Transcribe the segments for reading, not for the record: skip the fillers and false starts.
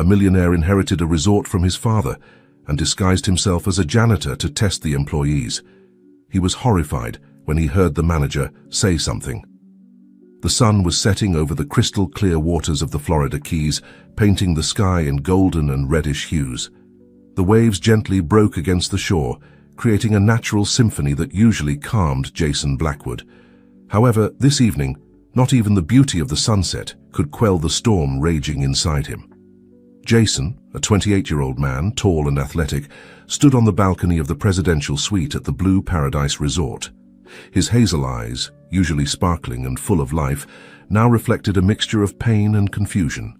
A millionaire inherited a resort from his father and disguised himself as a janitor to test the employees. He was horrified when he heard the manager say something. The sun was setting over the crystal-clear waters of the Florida Keys, painting the sky in golden and reddish hues. The waves gently broke against the shore, creating a natural symphony that usually calmed Jason Blackwood. However, this evening, not even the beauty of the sunset could quell the storm raging inside him. Jason, a 28-year-old man, tall and athletic, stood on the balcony of the presidential suite at the Blue Paradise Resort. His hazel eyes, usually sparkling and full of life, now reflected a mixture of pain and confusion.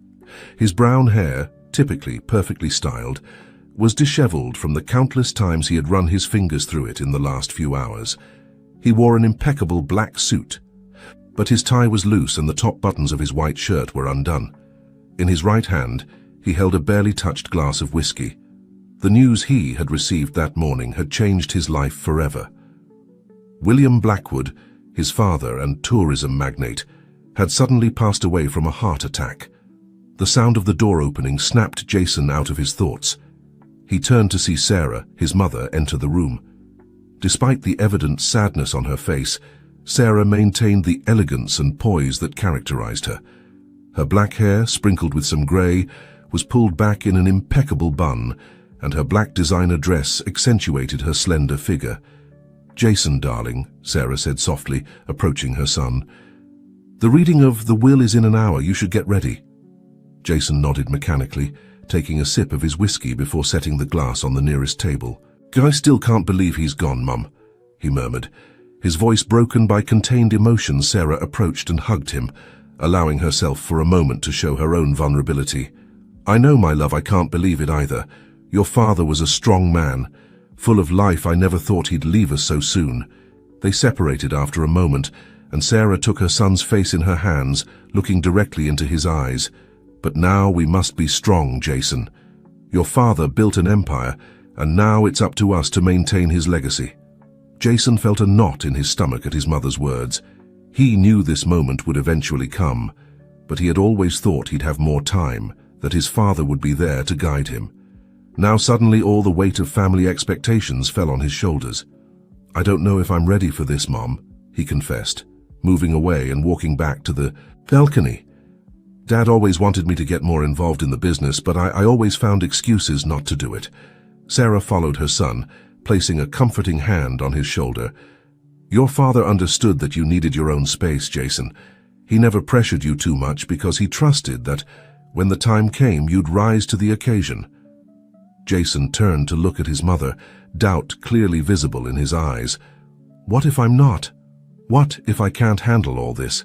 His brown hair, typically perfectly styled, was disheveled from the countless times he had run his fingers through it in the last few hours. He wore an impeccable black suit, but his tie was loose and the top buttons of his white shirt were undone. In his right hand, he held a barely touched glass of whiskey. The news he had received that morning had changed his life forever. William Blackwood, his father and tourism magnate, had suddenly passed away from a heart attack. The sound of the door opening snapped Jason out of his thoughts. He turned to see Sarah, his mother, enter the room. Despite the evident sadness on her face, Sarah maintained the elegance and poise that characterized her. Her black hair, sprinkled with some gray, was pulled back in an impeccable bun, and her black designer dress accentuated her slender figure. "Jason, darling," Sarah said softly, approaching her son. "The reading of the will is in an hour. You should get ready." Jason nodded mechanically, taking a sip of his whiskey before setting the glass on the nearest table. "I still can't believe he's gone, Mum," he murmured. His voice broken by contained emotion, Sarah approached and hugged him, allowing herself for a moment to show her own vulnerability. "I know, my love, I can't believe it either. Your father was a strong man, full of life. I never thought he'd leave us so soon." They separated after a moment, and Sarah took her son's face in her hands, looking directly into his eyes. "But now we must be strong, Jason. Your father built an empire, and now it's up to us to maintain his legacy." Jason felt a knot in his stomach at his mother's words. He knew this moment would eventually come, but he had always thought he'd have more time, that his father would be there to guide him. Now suddenly all the weight of family expectations fell on his shoulders. "I don't know if I'm ready for this, Mom," he confessed, moving away and walking back to the balcony. "Dad always wanted me to get more involved in the business, but I always found excuses not to do it." Sarah followed her son, placing a comforting hand on his shoulder. "Your father understood that you needed your own space, Jason. He never pressured you too much because he trusted that when the time came, you'd rise to the occasion." Jason turned to look at his mother, doubt clearly visible in his eyes. "What if I'm not? What if I can't handle all this?"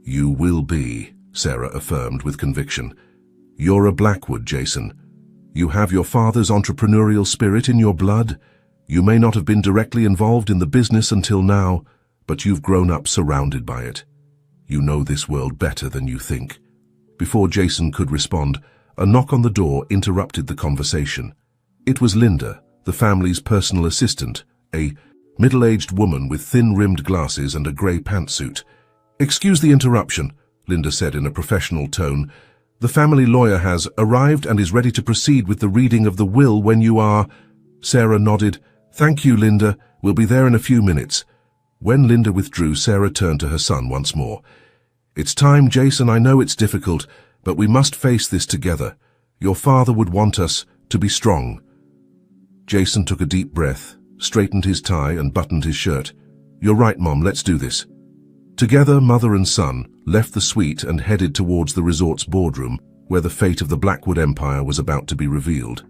"You will be," Sarah affirmed with conviction. "You're a Blackwood, Jason. You have your father's entrepreneurial spirit in your blood. You may not have been directly involved in the business until now, but you've grown up surrounded by it. You know this world better than you think." Before Jason could respond, a knock on the door interrupted the conversation. It was Linda, the family's personal assistant, a middle-aged woman with thin-rimmed glasses and a grey pantsuit. "Excuse the interruption," Linda said in a professional tone. "The family lawyer has arrived and is ready to proceed with the reading of the will when you are—" Sarah nodded. "Thank you, Linda. We'll be there in a few minutes." When Linda withdrew, Sarah turned to her son once more. "It's time, Jason. I know it's difficult, but we must face this together. Your father would want us to be strong." Jason took a deep breath, straightened his tie and buttoned his shirt. "You're right, Mom. Let's do this." Together, mother and son left the suite and headed towards the resort's boardroom, where the fate of the Blackwood Empire was about to be revealed.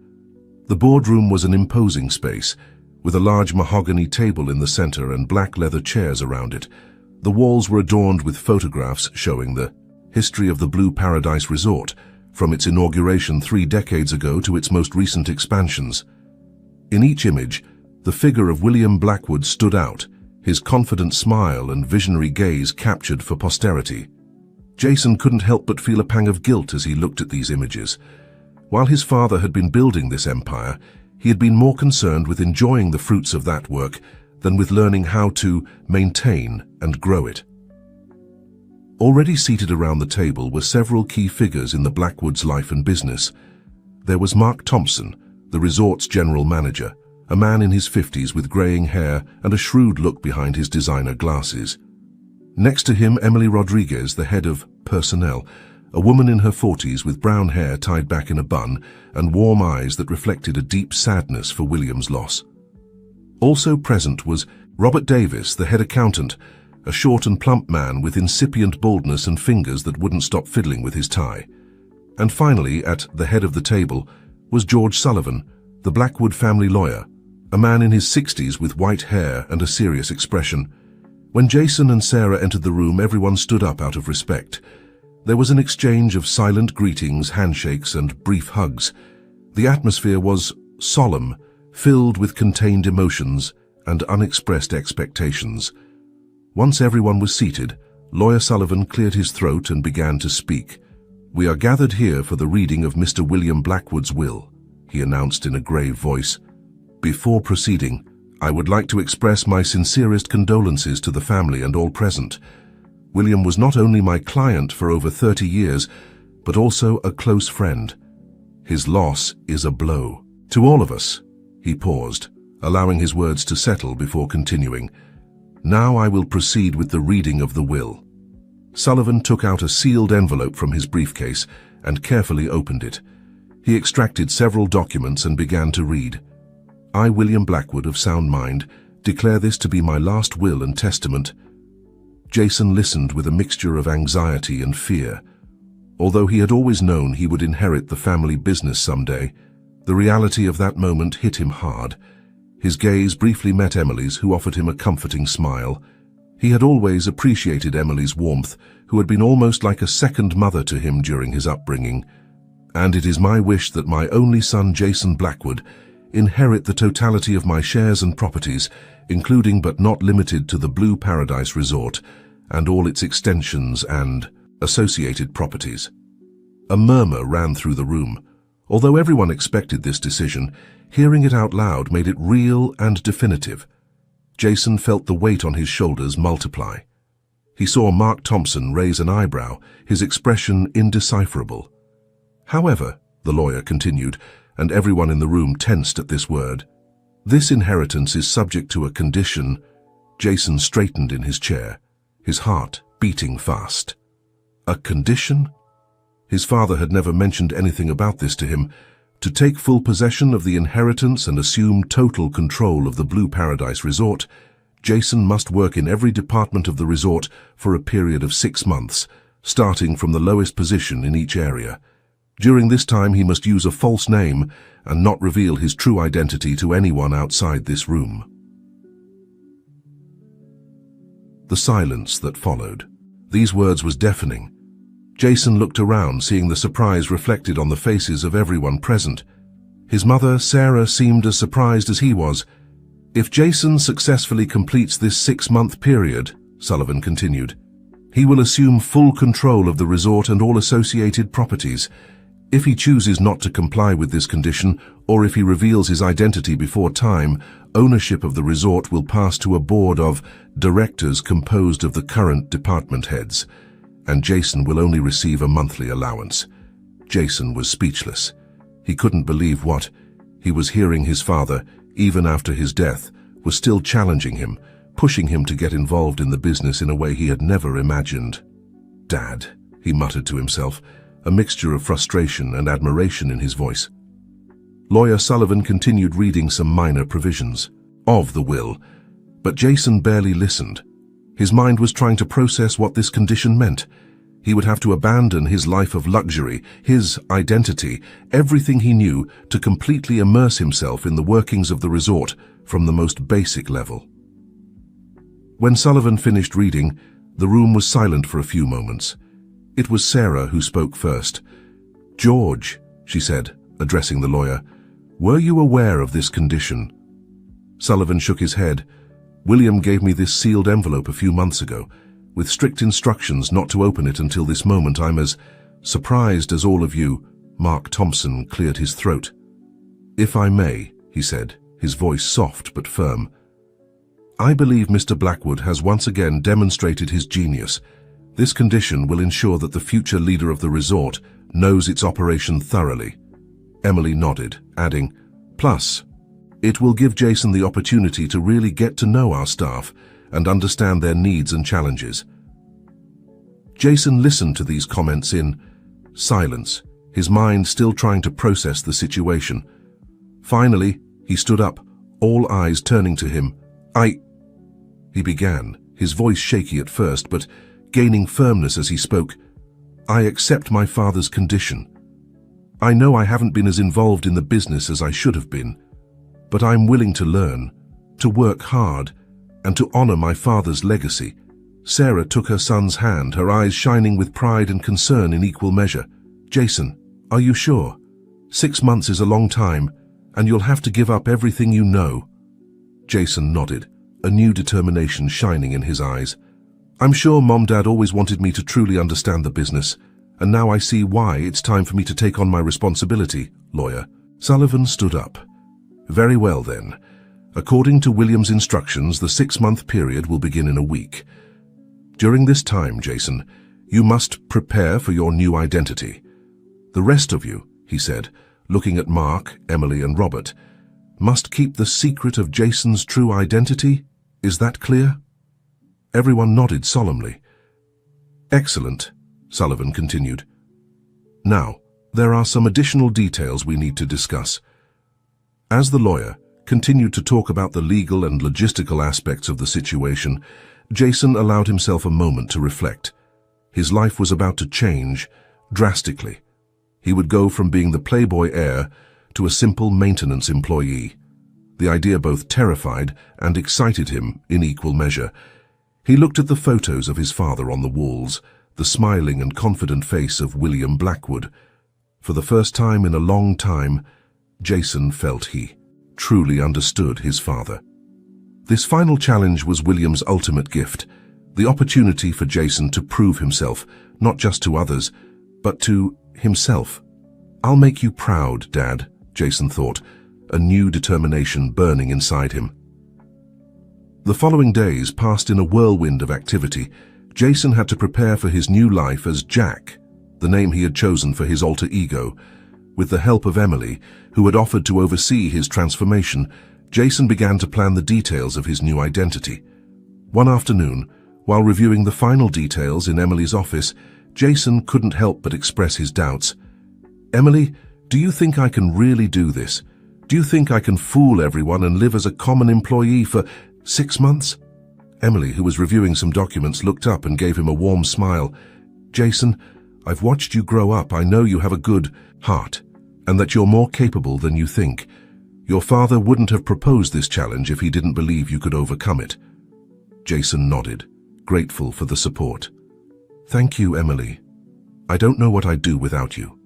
The boardroom was an imposing space, with a large mahogany table in the center and black leather chairs around it. The walls were adorned with photographs showing the history of the Blue Paradise Resort, from its inauguration 3 decades ago to its most recent expansions. In each image, the figure of William Blackwood stood out, his confident smile and visionary gaze captured for posterity. Jason couldn't help but feel a pang of guilt as he looked at these images. While his father had been building this empire, he had been more concerned with enjoying the fruits of that work than with learning how to maintain and grow it. Already seated around the table were several key figures in the Blackwoods' life and business. There was Mark Thompson, the resort's general manager, a man in his 50s with graying hair and a shrewd look behind his designer glasses. Next to him, Emily Rodriguez, the head of personnel, a woman in her 40s with brown hair tied back in a bun and warm eyes that reflected a deep sadness for William's loss. Also present was Robert Davis, the head accountant, a short and plump man with incipient baldness and fingers that wouldn't stop fiddling with his tie. And finally, at the head of the table, was George Sullivan, the Blackwood family lawyer, a man in his 60s with white hair and a serious expression. When Jason and Sarah entered the room, everyone stood up out of respect. There was an exchange of silent greetings, handshakes, and brief hugs. The atmosphere was solemn, filled with contained emotions and unexpressed expectations. Once everyone was seated, Lawyer Sullivan cleared his throat and began to speak. "We are gathered here for the reading of Mr. William Blackwood's will," he announced in a grave voice. "Before proceeding, I would like to express my sincerest condolences to the family and all present. William was not only my client for over 30 years, but also a close friend. His loss is a blow to all of us." He paused, allowing his words to settle before continuing. "Now I will proceed with the reading of the will." Sullivan took out a sealed envelope from his briefcase and carefully opened it. He extracted several documents and began to read. "I, William Blackwood, of sound mind, declare this to be my last will and testament." Jason listened with a mixture of anxiety and fear. Although he had always known he would inherit the family business someday, the reality of that moment hit him hard. His gaze briefly met Emily's, who offered him a comforting smile. He had always appreciated Emily's warmth, who had been almost like a second mother to him during his upbringing. "And it is my wish that my only son, Jason Blackwood, inherit the totality of my shares and properties, including but not limited to the Blue Paradise Resort and all its extensions and associated properties." A murmur ran through the room. Although everyone expected this decision, hearing it out loud made it real and definitive. Jason felt the weight on his shoulders multiply. He saw Mark Thompson raise an eyebrow, his expression indecipherable. "However," the lawyer continued, and everyone in the room tensed at this word, "this inheritance is subject to a condition." Jason straightened in his chair, his heart beating fast. A condition? His father had never mentioned anything about this to him. To take full possession of the inheritance and assume total control of the Blue Paradise Resort, Jason must work in every department of the resort for a period of 6 months, starting from the lowest position in each area. During this time, he must use a false name and not reveal his true identity to anyone outside this room. The silence that followed. These words was deafening. Jason looked around, seeing the surprise reflected on the faces of everyone present. His mother, Sarah, seemed as surprised as he was. "If Jason successfully completes this 6-month period," Sullivan continued, "he will assume full control of the resort and all associated properties. If he chooses not to comply with this condition, or if he reveals his identity before time, ownership of the resort will pass to a board of directors composed of the current department heads, and Jason will only receive a monthly allowance." Jason was speechless. He couldn't believe what he was hearing. His father, even after his death, was still challenging him, pushing him to get involved in the business in a way he had never imagined. "Dad," he muttered to himself, a mixture of frustration and admiration in his voice. Lawyer Sullivan continued reading some minor provisions of the will, but Jason barely listened. His mind was trying to process what this condition meant. He would have to abandon his life of luxury, his identity, everything he knew, to completely immerse himself in the workings of the resort from the most basic level. When Sullivan finished reading, the room was silent for a few moments. It was Sarah who spoke first. "George," she said, addressing the lawyer, "were you aware of this condition?" Sullivan shook his head. "William gave me this sealed envelope a few months ago, with strict instructions not to open it until this moment. I'm as surprised as all of you." Mark Thompson cleared his throat. "If I may," he said, his voice soft but firm, "I believe Mr. Blackwood has once again demonstrated his genius. This condition will ensure that the future leader of the resort knows its operation thoroughly. Emily nodded, adding, "Plus, it will give Jason the opportunity to really get to know our staff and understand their needs and challenges." Jason listened to these comments in silence, his mind still trying to process the situation. Finally, he stood up, all eyes turning to him. He began, his voice shaky at first, but gaining firmness as he spoke. "I accept my father's condition. I know I haven't been as involved in the business as I should have been, but I'm willing to learn, to work hard, and to honor my father's legacy." Sarah took her son's hand, her eyes shining with pride and concern in equal measure. "Jason, are you sure? 6 months is a long time, and you'll have to give up everything you know." Jason nodded, a new determination shining in his eyes. "I'm sure Mom-Dad always wanted me to truly understand the business, and now I see why it's time for me to take on my responsibility, lawyer." Sullivan stood up. "Very well then. According to William's instructions, the 6-month period will begin in a week. During this time, Jason, you must prepare for your new identity. The rest of you," he said, looking at Mark, Emily, and Robert, "must keep the secret of Jason's true identity. Is that clear?" Everyone nodded solemnly. "Excellent," Sullivan continued. "Now, there are some additional details we need to discuss." As the lawyer continued to talk about the legal and logistical aspects of the situation, Jason allowed himself a moment to reflect. His life was about to change drastically. He would go from being the playboy heir to a simple maintenance employee. The idea both terrified and excited him in equal measure. He looked at the photos of his father on the walls, the smiling and confident face of William Blackwood. For the first time in a long time, Jason felt he truly understood his father. This final challenge was William's ultimate gift, the opportunity for Jason to prove himself, not just to others, but to himself. "I'll make you proud, Dad," Jason thought, a new determination burning inside him. The following days passed in a whirlwind of activity. Jason had to prepare for his new life as Jack, the name he had chosen for his alter ego. With the help of Emily, who had offered to oversee his transformation, Jason began to plan the details of his new identity. One afternoon, while reviewing the final details in Emily's office, Jason couldn't help but express his doubts. "Emily, do you think I can really do this? Do you think I can fool everyone and live as a common employee for 6 months?" Emily, who was reviewing some documents, looked up and gave him a warm smile. "Jason, I've watched you grow up. I know you have a good heart, and that you're more capable than you think. Your father wouldn't have proposed this challenge if he didn't believe you could overcome it." Jason nodded, grateful for the support. "Thank you, Emily. I don't know what I'd do without you.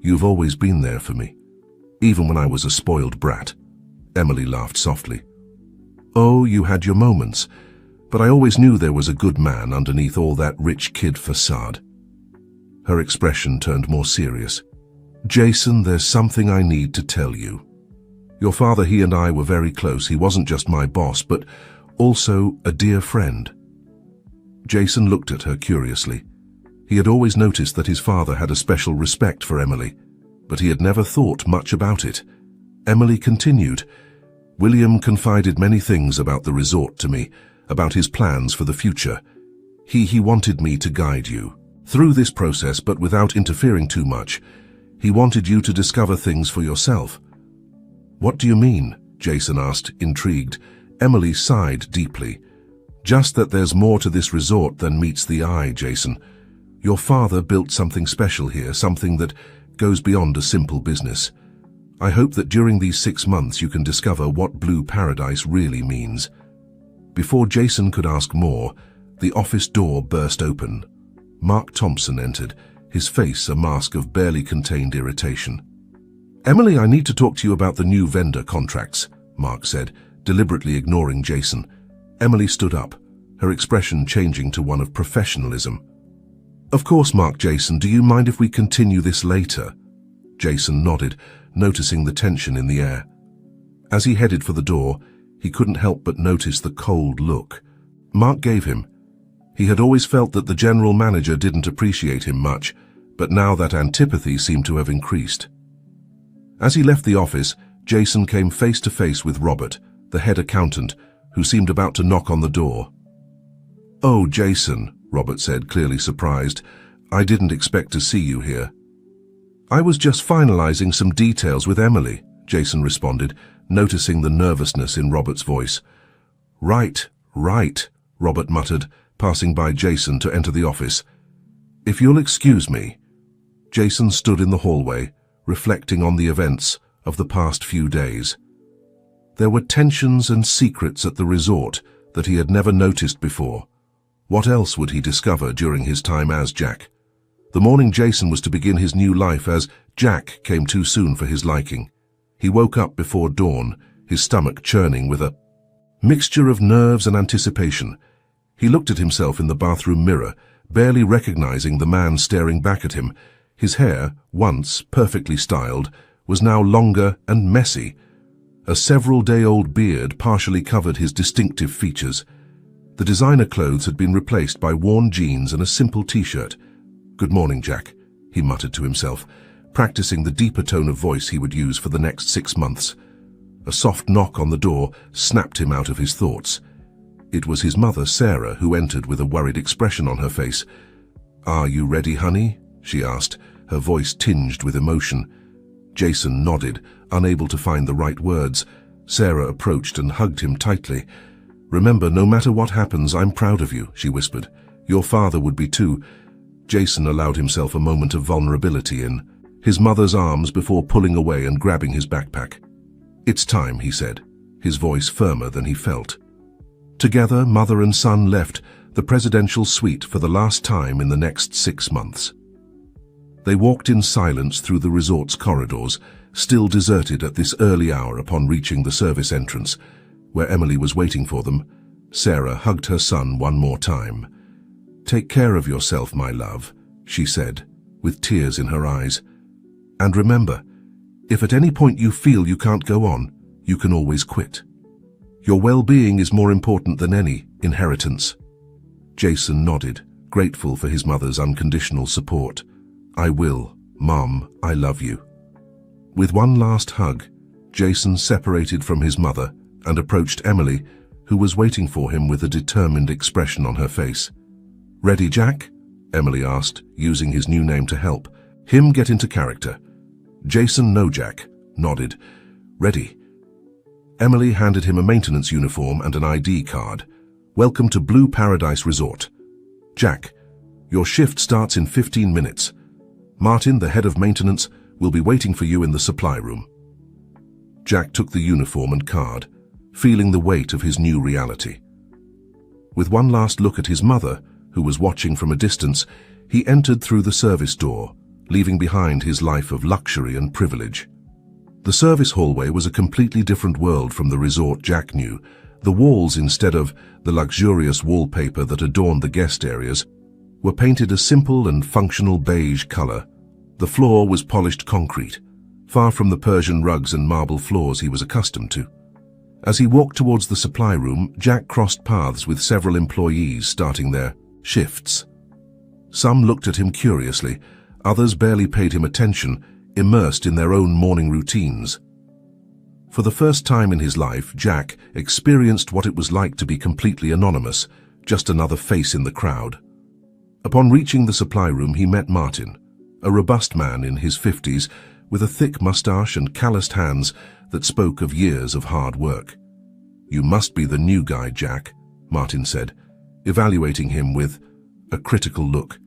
You've always been there for me, even when I was a spoiled brat." Emily laughed softly. "Oh, you had your moments, but I always knew there was a good man underneath all that rich kid facade." Her expression turned more serious. "Jason, there's something I need to tell you. Your father, he and I were very close. He wasn't just my boss, but also a dear friend." Jason looked at her curiously. He had always noticed that his father had a special respect for Emily, but he had never thought much about it. Emily continued, "William confided many things about the resort to me, about his plans for the future. He wanted me to guide you through this process, but without interfering too much. He wanted you to discover things for yourself." "What do you mean?" Jason asked, intrigued. Emily sighed deeply. "Just that there's more to this resort than meets the eye, Jason. Your father built something special here, something that goes beyond a simple business. I hope that during these 6 months you can discover what Blue Paradise really means." Before Jason could ask more, the office door burst open. Mark Thompson entered, his face a mask of barely contained irritation. "Emily, I need to talk to you about the new vendor contracts," Mark said, deliberately ignoring Jason. Emily stood up, her expression changing to one of professionalism. "Of course, Mark. Jason, do you mind if we continue this later?" Jason nodded, noticing the tension in the air. As he headed for the door, he couldn't help but notice the cold look Mark gave him. He had always felt that the general manager didn't appreciate him much, but now that antipathy seemed to have increased. As he left the office, Jason came face to face with Robert, the head accountant, who seemed about to knock on the door. "Oh, Jason," Robert said, clearly surprised. "I didn't expect to see you here." "I was just finalizing some details with Emily," Jason responded, noticing the nervousness in Robert's voice. Right, Robert muttered, passing by Jason to enter the office. "If you'll excuse me." Jason stood in the hallway, reflecting on the events of the past few days. There were tensions and secrets at the resort that he had never noticed before. What else would he discover during his time as Jack? The morning Jason was to begin his new life as Jack came too soon for his liking. He woke up before dawn, his stomach churning with a mixture of nerves and anticipation. He looked at himself in the bathroom mirror, barely recognizing the man staring back at him. His hair, once perfectly styled, was now longer and messy. A several-day-old beard partially covered his distinctive features. The designer clothes had been replaced by worn jeans and a simple t-shirt. "Good morning, Jack," he muttered to himself, practicing the deeper tone of voice he would use for the next 6 months. A soft knock on the door snapped him out of his thoughts. It was his mother, Sarah, who entered with a worried expression on her face. "Are you ready, honey?" she asked, her voice tinged with emotion. Jason nodded, unable to find the right words. Sarah approached and hugged him tightly. "Remember, no matter what happens, I'm proud of you," she whispered. "Your father would be too." Jason allowed himself a moment of vulnerability in his mother's arms before pulling away and grabbing his backpack. "It's time," he said, his voice firmer than he felt. Together, mother and son left the presidential suite for the last time in the next 6 months. They walked in silence through the resort's corridors, still deserted at this early hour upon reaching the service entrance, where Emily was waiting for them. Sarah hugged her son one more time. "Take care of yourself, my love," she said, with tears in her eyes. "And remember, if at any point you feel you can't go on, you can always quit. Your well-being is more important than any inheritance." Jason nodded, grateful for his mother's unconditional support. "I will, Mom, I love you." With one last hug, Jason separated from his mother and approached Emily, who was waiting for him with a determined expression on her face. "Ready, Jack?" Emily asked, using his new name to help him get into character. Jason, "No, Jack," nodded. "Ready." Emily handed him a maintenance uniform and an ID card. "Welcome to Blue Paradise Resort. Jack, your shift starts in 15 minutes. Martin, the head of maintenance, will be waiting for you in the supply room." Jack took the uniform and card, feeling the weight of his new reality. With one last look at his mother, who was watching from a distance, he entered through the service door, leaving behind his life of luxury and privilege. The service hallway was a completely different world from the resort Jack knew. The walls, instead of the luxurious wallpaper that adorned the guest areas, were painted a simple and functional beige color. The floor was polished concrete, far from the Persian rugs and marble floors he was accustomed to. As he walked towards the supply room, Jack crossed paths with several employees starting their shifts. Some looked at him curiously, others barely paid him attention, immersed in their own morning routines. For the first time in his life, Jack experienced what it was like to be completely anonymous, just another face in the crowd. Upon reaching the supply room, he met Martin, a robust man in his 50s, with a thick mustache and calloused hands that spoke of years of hard work. "You must be the new guy, Jack," Martin said, evaluating him with a critical look.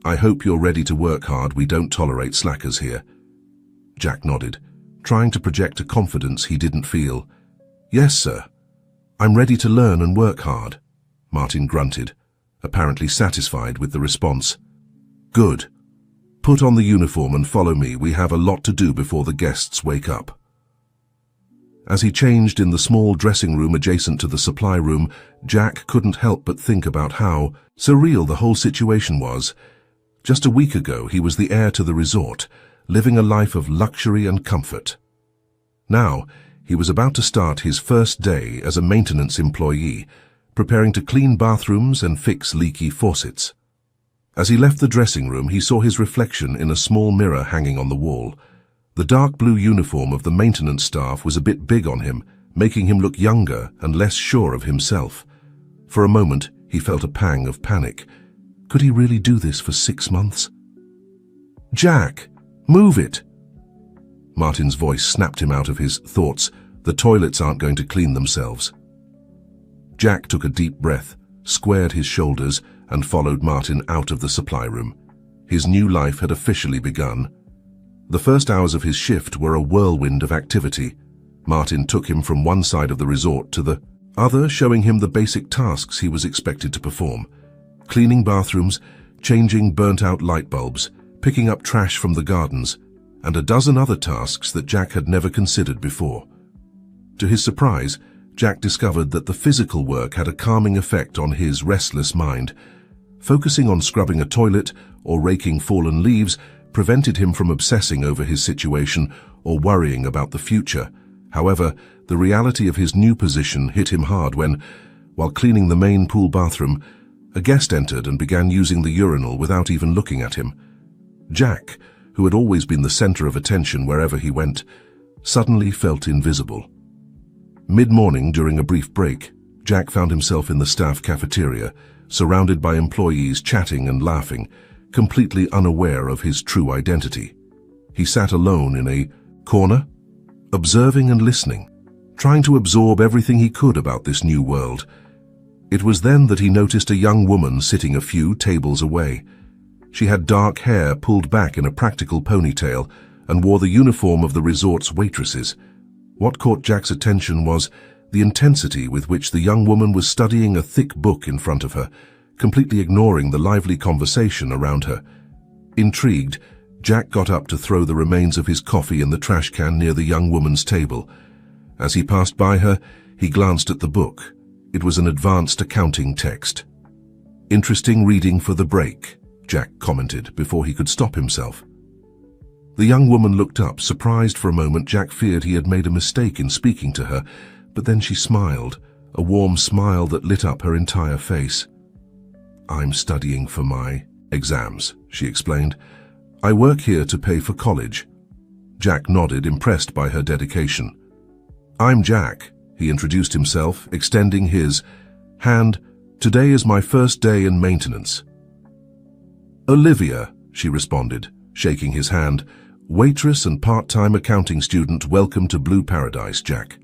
"I hope you're ready to work hard. We don't tolerate slackers here." Jack nodded, trying to project a confidence he didn't feel. "Yes, sir. I'm ready to learn and work hard," Martin grunted, apparently satisfied with the response. "Good. Put on the uniform and follow me. We have a lot to do before the guests wake up." As he changed in the small dressing room adjacent to the supply room, Jack couldn't help but think about how surreal the whole situation was. Just a week ago, he was the heir to the resort, living a life of luxury and comfort. Now, he was about to start his first day as a maintenance employee, preparing to clean bathrooms and fix leaky faucets. As he left the dressing room, he saw his reflection in a small mirror hanging on the wall. The dark blue uniform of the maintenance staff was a bit big on him, making him look younger and less sure of himself. For a moment, he felt a pang of panic. Could he really do this for 6 months? "Jack, move it!" Martin's voice snapped him out of his thoughts. The toilets aren't going to clean themselves. Jack took a deep breath, squared his shoulders, and followed Martin out of the supply room. His new life had officially begun. The first hours of his shift were a whirlwind of activity. Martin took him from one side of the resort to the other, showing him the basic tasks he was expected to perform. Cleaning bathrooms, changing burnt-out light bulbs, picking up trash from the gardens, and a dozen other tasks that Jack had never considered before. To his surprise, Jack discovered that the physical work had a calming effect on his restless mind. Focusing on scrubbing a toilet or raking fallen leaves prevented him from obsessing over his situation or worrying about the future. However, the reality of his new position hit him hard when, while cleaning the main pool bathroom, a guest entered and began using the urinal without even looking at him. Jack, who had always been the center of attention wherever he went, suddenly felt invisible. Mid-morning, during a brief break, Jack found himself in the staff cafeteria, surrounded by employees chatting and laughing, completely unaware of his true identity. He sat alone in a corner, observing and listening, trying to absorb everything he could about this new world. It was then that he noticed a young woman sitting a few tables away. She had dark hair pulled back in a practical ponytail and wore the uniform of the resort's waitresses. What caught Jack's attention was the intensity with which the young woman was studying a thick book in front of her, completely ignoring the lively conversation around her. Intrigued, Jack got up to throw the remains of his coffee in the trash can near the young woman's table. As he passed by her, he glanced at the book. It was an advanced accounting text. "Interesting reading for the break," Jack commented before he could stop himself. The young woman looked up, surprised. For a moment. Jack feared he had made a mistake in speaking to her, but then she smiled, a warm smile that lit up her entire face. "I'm studying for my exams," she explained. "I work here to pay for college." Jack nodded, impressed by her dedication. "I'm Jack," he introduced himself, extending his hand. "Today is my first day in maintenance." "Olivia," she responded, shaking his hand. "Waitress and part-time accounting student, welcome to Blue Paradise, Jack."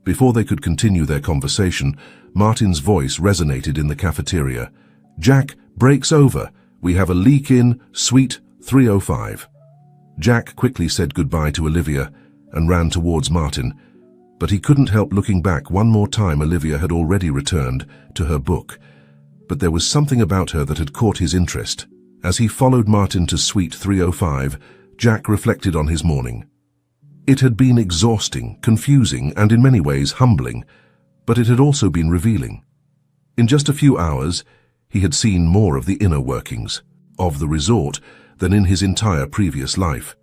Before they could continue their conversation, Martin's voice resonated in the cafeteria. "Jack, break's over. We have a leak in Suite 305. Jack quickly said goodbye to Olivia and ran towards Martin, but he couldn't help looking back one more time. Olivia had already returned to her book, but there was something about her that had caught his interest. As he followed Martin to Suite 305, Jack reflected on his morning. It had been exhausting, confusing, and in many ways humbling, but it had also been revealing. In just a few hours, he had seen more of the inner workings of the resort than in his entire previous life.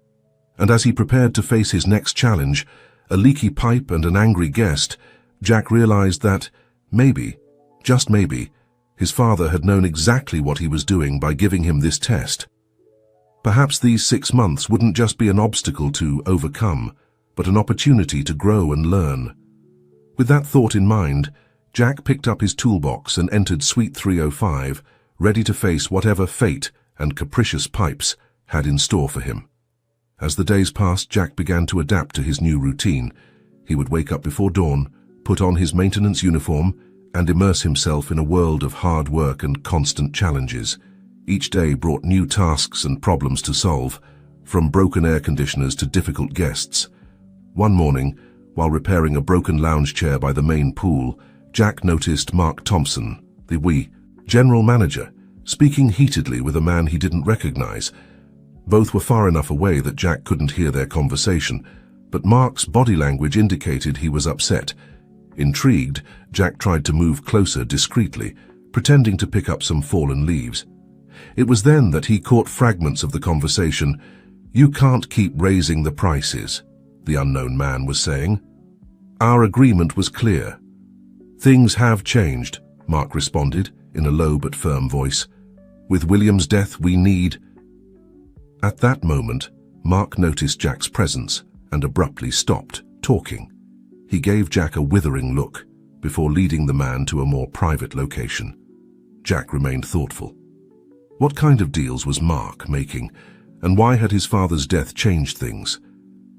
And as he prepared to face his next challenge, a leaky pipe and an angry guest, Jack realized that maybe, just maybe, his father had known exactly what he was doing by giving him this test. Perhaps these 6 months wouldn't just be an obstacle to overcome, but an opportunity to grow and learn. With that thought in mind, Jack picked up his toolbox and entered Suite 305, ready to face whatever fate and capricious pipes had in store for him. As the days passed, Jack began to adapt to his new routine. He would wake up before dawn, put on his maintenance uniform, and immerse himself in a world of hard work and constant challenges. Each day brought new tasks and problems to solve, from broken air conditioners to difficult guests. One morning, while repairing a broken lounge chair by the main pool, Jack noticed Mark Thompson, the general manager, speaking heatedly with a man he didn't recognize. Both were far enough away that Jack couldn't hear their conversation, but Mark's body language indicated he was upset. Intrigued, Jack tried to move closer discreetly, pretending to pick up some fallen leaves. It was then that he caught fragments of the conversation. "You can't keep raising the prices," the unknown man was saying. "Our agreement was clear. Things have changed. Mark responded in a low but firm voice. "With William's death, we need—" At that moment, Mark noticed Jack's presence and abruptly stopped talking. He gave Jack a withering look before leading the man to a more private location. Jack remained thoughtful. What kind of deals was Mark making, and why had his father's death changed things?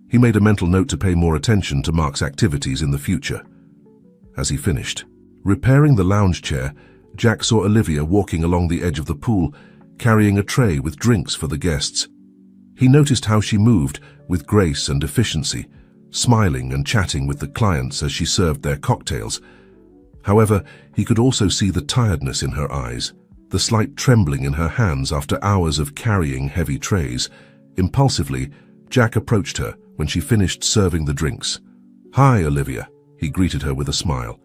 He made a mental note to pay more attention to Mark's activities in the future. As he finished repairing the lounge chair, Jack saw Olivia walking along the edge of the pool, carrying a tray with drinks for the guests. He noticed how she moved with grace and efficiency, smiling and chatting with the clients as she served their cocktails. However, he could also see the tiredness in her eyes, the slight trembling in her hands after hours of carrying heavy trays. Impulsively, Jack approached her when she finished serving the drinks. "Hi, Olivia," he greeted her with a smile.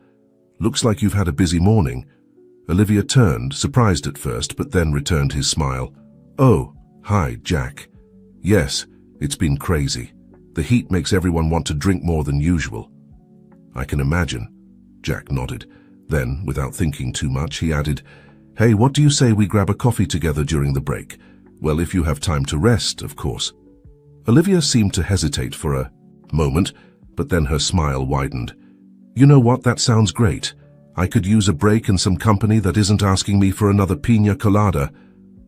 "Looks like you've had a busy morning." Olivia turned, surprised at first, but then returned his smile. "Oh, hi, Jack. Yes, it's been crazy. The heat makes everyone want to drink more than usual." "I can imagine." Jack nodded. Then, without thinking too much, he added, "Hey, what do you say we grab a coffee together during the break? Well, if you have time to rest, of course." Olivia seemed to hesitate for a moment, but then her smile widened. "You know what, that sounds great. I could use a break and some company that isn't asking me for another piña colada."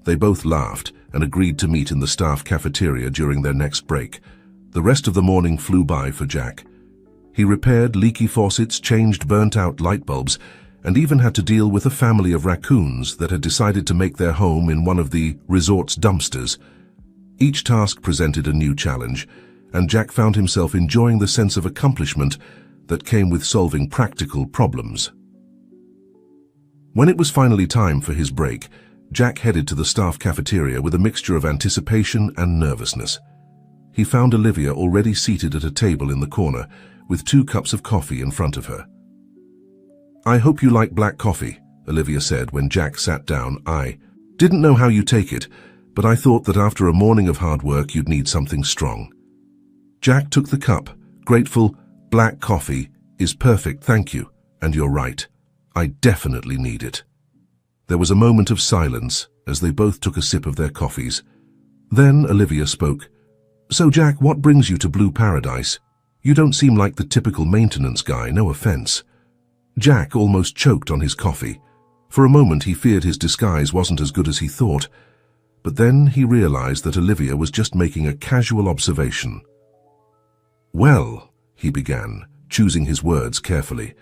They both laughed and agreed to meet in the staff cafeteria during their next break. The rest of the morning flew by for Jack. He repaired leaky faucets, changed burnt-out light bulbs, and even had to deal with a family of raccoons that had decided to make their home in one of the resort's dumpsters. Each task presented a new challenge, and Jack found himself enjoying the sense of accomplishment that came with solving practical problems. When it was finally time for his break, Jack headed to the staff cafeteria with a mixture of anticipation and nervousness. He found Olivia already seated at a table in the corner, with 2 cups of coffee in front of her. "I hope you like black coffee," Olivia said when Jack sat down. "I didn't know how you take it, but I thought that after a morning of hard work you'd need something strong." Jack took the cup, grateful. "Black coffee is perfect, thank you, and you're right. I definitely need it." There was a moment of silence as they both took a sip of their coffees. Then Olivia spoke. "So Jack, what brings you to Blue Paradise? You don't seem like the typical maintenance guy, no offense." Jack almost choked on his coffee. For a moment he feared his disguise wasn't as good as he thought, but then he realized that Olivia was just making a casual observation. "Well," he began, choosing his words carefully,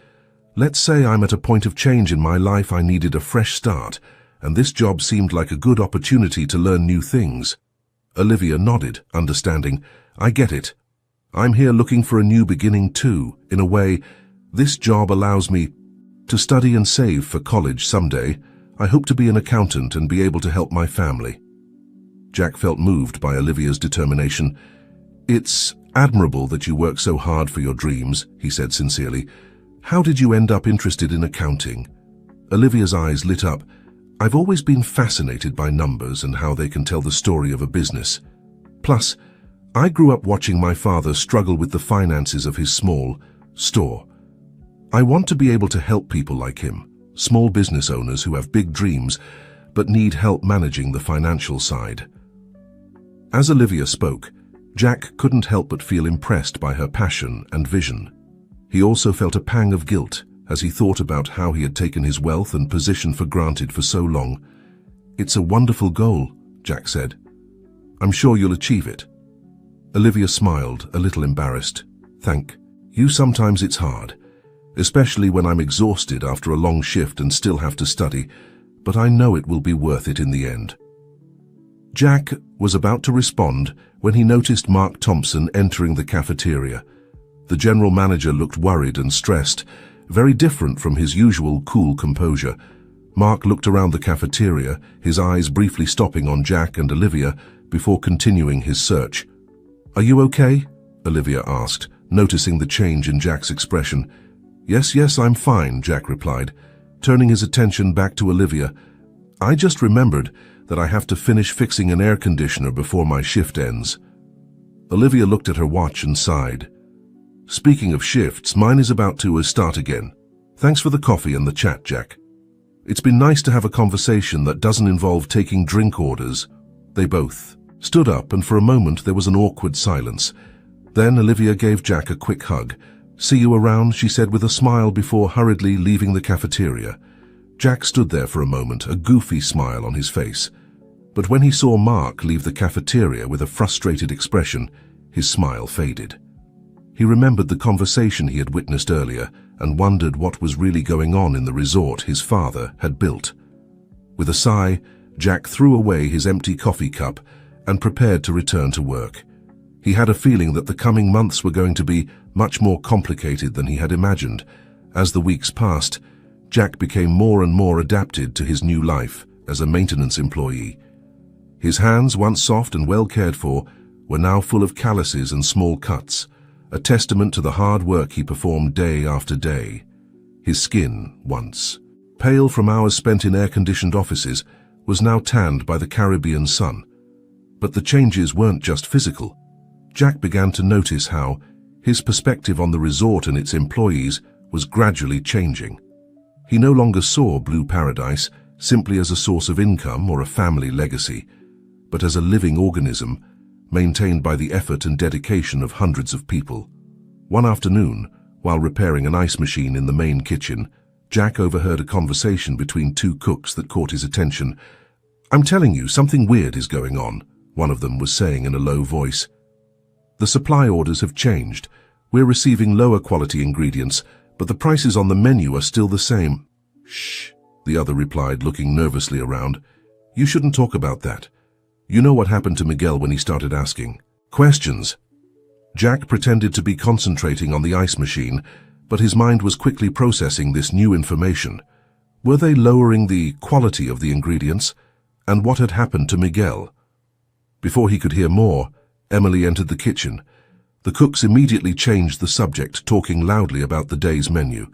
"let's say I'm at a point of change in my life. I needed a fresh start, and this job seemed like a good opportunity to learn new things." Olivia nodded, understanding. "I get it. I'm here looking for a new beginning too. In a way, this job allows me to study and save for college someday. I hope to be an accountant and be able to help my family." Jack felt moved by Olivia's determination. "It's admirable that you work so hard for your dreams," he said sincerely. "How did you end up interested in accounting?" Olivia's eyes lit up. "I've always been fascinated by numbers and how they can tell the story of a business. Plus, I grew up watching my father struggle with the finances of his small store. I want to be able to help people like him, small business owners who have big dreams but need help managing the financial side." As Olivia spoke, Jack couldn't help but feel impressed by her passion and vision. He also felt a pang of guilt as he thought about how he had taken his wealth and position for granted for so long. "It's a wonderful goal," Jack said. "I'm sure you'll achieve it." Olivia smiled, a little embarrassed. "Thank you. Sometimes it's hard, especially when I'm exhausted after a long shift and still have to study, but I know it will be worth it in the end." Jack was about to respond when he noticed Mark Thompson entering the cafeteria. The general manager looked worried and stressed, very different from his usual cool composure. Mark looked around the cafeteria, his eyes briefly stopping on Jack and Olivia before continuing his search. "Are you okay?" Olivia asked, noticing the change in Jack's expression. Yes, I'm fine," Jack replied, turning his attention back to Olivia. "I just remembered that I have to finish fixing an air conditioner before my shift ends." Olivia looked at her watch and sighed. "Speaking of shifts, mine is about to start again. Thanks for the coffee and the chat, Jack." It's been nice to have a conversation that doesn't involve taking drink orders. They both stood up, and for a moment there was an awkward silence. Then Olivia gave Jack a quick hug. "See you around," she said with a smile before hurriedly leaving the cafeteria. Jack stood there for a moment, a goofy smile on his face. But when he saw Mark leave the cafeteria with a frustrated expression, his smile faded. He remembered the conversation he had witnessed earlier and wondered what was really going on in the resort his father had built. With a sigh, Jack threw away his empty coffee cup and prepared to return to work. He had a feeling that the coming months were going to be much more complicated than he had imagined. As the weeks passed, Jack became more and more adapted to his new life as a maintenance employee. His hands, once soft and well cared for, were now full of calluses and small cuts, a testament to the hard work he performed day after day. His skin, once pale from hours spent in air-conditioned offices, was now tanned by the Caribbean sun. But the changes weren't just physical. Jack began to notice how his perspective on the resort and its employees was gradually changing. He no longer saw Blue Paradise simply as a source of income or a family legacy, but as a living organism maintained by the effort and dedication of hundreds of people. One afternoon, while repairing an ice machine in the main kitchen, Jack overheard a conversation between two cooks that caught his attention. "I'm telling you, something weird is going on," one of them was saying in a low voice. "The supply orders have changed. We're receiving lower quality ingredients, but the prices on the menu are still the same." "Shh," the other replied, looking nervously around. "You shouldn't talk about that. You know what happened to Miguel when he started asking questions." Jack pretended to be concentrating on the ice machine, but his mind was quickly processing this new information. Were they lowering the quality of the ingredients? And what had happened to Miguel? Before he could hear more, Emily entered the kitchen. The cooks immediately changed the subject, talking loudly about the day's menu.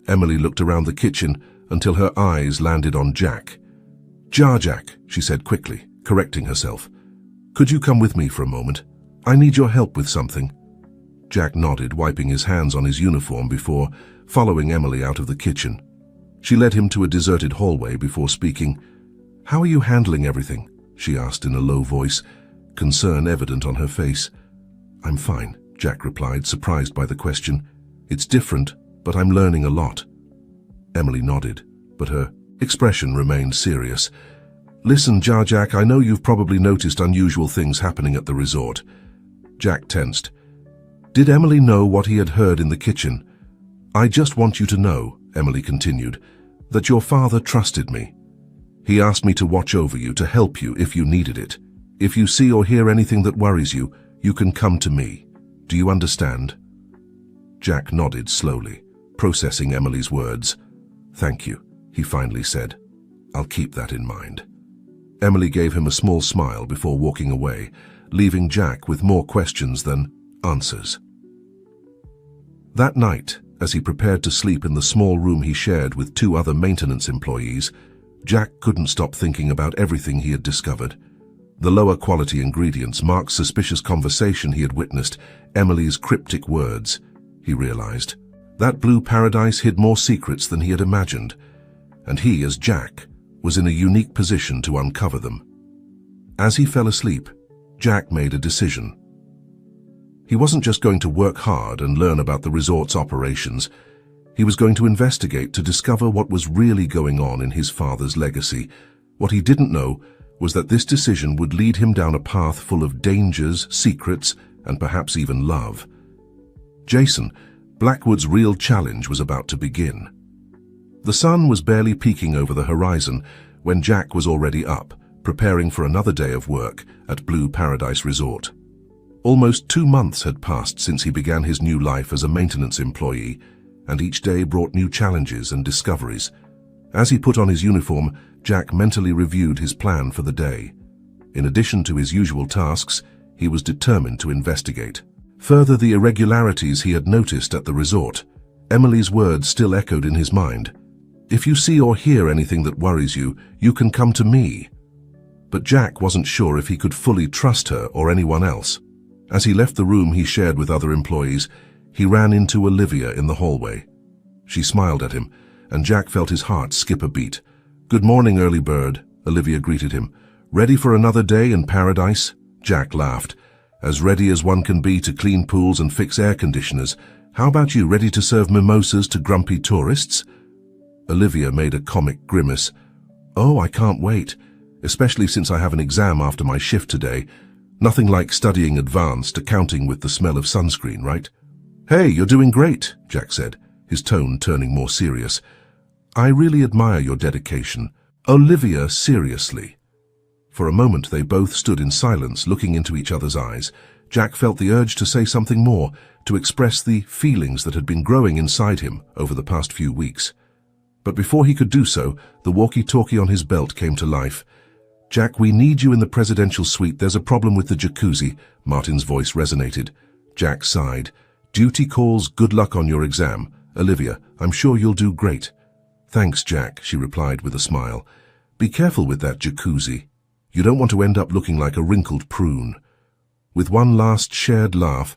Emily looked around the kitchen until her eyes landed on Jack. Jack," she said quickly, correcting herself. "Could you come with me for a moment? I need your help with something." Jack nodded, wiping his hands on his uniform before following Emily out of the kitchen. She led him to a deserted hallway before speaking. "How are you handling everything?" she asked in a low voice, concern evident on her face. "I'm fine," Jack replied, surprised by the question. "It's different, but I'm learning a lot." Emily nodded, but her expression remained serious. "Listen, Jack, I know you've probably noticed unusual things happening at the resort." Jack tensed. Did Emily know what he had heard in the kitchen? "I just want you to know," Emily continued, "that your father trusted me. He asked me to watch over you, to help you if you needed it. If you see or hear anything that worries you, you can come to me. Do you understand?" Jack nodded slowly, processing Emily's words. "Thank you," he finally said. "I'll keep that in mind." Emily gave him a small smile before walking away, leaving Jack with more questions than answers. That night, as he prepared to sleep in the small room he shared with two other maintenance employees, Jack couldn't stop thinking about everything he had discovered. The lower quality ingredients, Mark's suspicious conversation he had witnessed, Emily's cryptic words. He realized that Blue Paradise hid more secrets than he had imagined, and he, as Jack, was in a unique position to uncover them. As he fell asleep, Jack made a decision. He wasn't just going to work hard and learn about the resort's operations. He was going to investigate to discover what was really going on in his father's legacy. What he didn't know was that this decision would lead him down a path full of dangers, secrets, and perhaps even love. Jason, Blackwood's real challenge was about to begin. The sun was barely peeking over the horizon when Jack was already up, preparing for another day of work at Blue Paradise Resort. Almost 2 months had passed since he began his new life as a maintenance employee, and each day brought new challenges and discoveries. As he put on his uniform, Jack mentally reviewed his plan for the day. In addition to his usual tasks, he was determined to investigate further the irregularities he had noticed at the resort. Emily's words still echoed in his mind. "If you see or hear anything that worries you, you can come to me." But Jack wasn't sure if he could fully trust her or anyone else. As he left the room he shared with other employees, he ran into Olivia in the hallway. She smiled at him, and Jack felt his heart skip a beat. "Good morning, early bird," Olivia greeted him. "Ready for another day in paradise?" Jack laughed. "As ready as one can be to clean pools and fix air conditioners. How about you, ready to serve mimosas to grumpy tourists?" Olivia made a comic grimace. "Oh, I can't wait, especially since I have an exam after my shift today. Nothing like studying advanced accounting with the smell of sunscreen, right?" "Hey, you're doing great," Jack said, his tone turning more serious. "I really admire your dedication." "Olivia, seriously." For a moment they both stood in silence, looking into each other's eyes. Jack felt the urge to say something more, to express the feelings that had been growing inside him over the past few weeks. But before he could do so, the walkie-talkie on his belt came to life. "Jack, we need you in the presidential suite. There's a problem with the jacuzzi," Martin's voice resonated. Jack sighed. "Duty calls, good luck on your exam. Olivia, I'm sure you'll do great." "Thanks, Jack," she replied with a smile. "Be careful with that jacuzzi. You don't want to end up looking like a wrinkled prune." With one last shared laugh,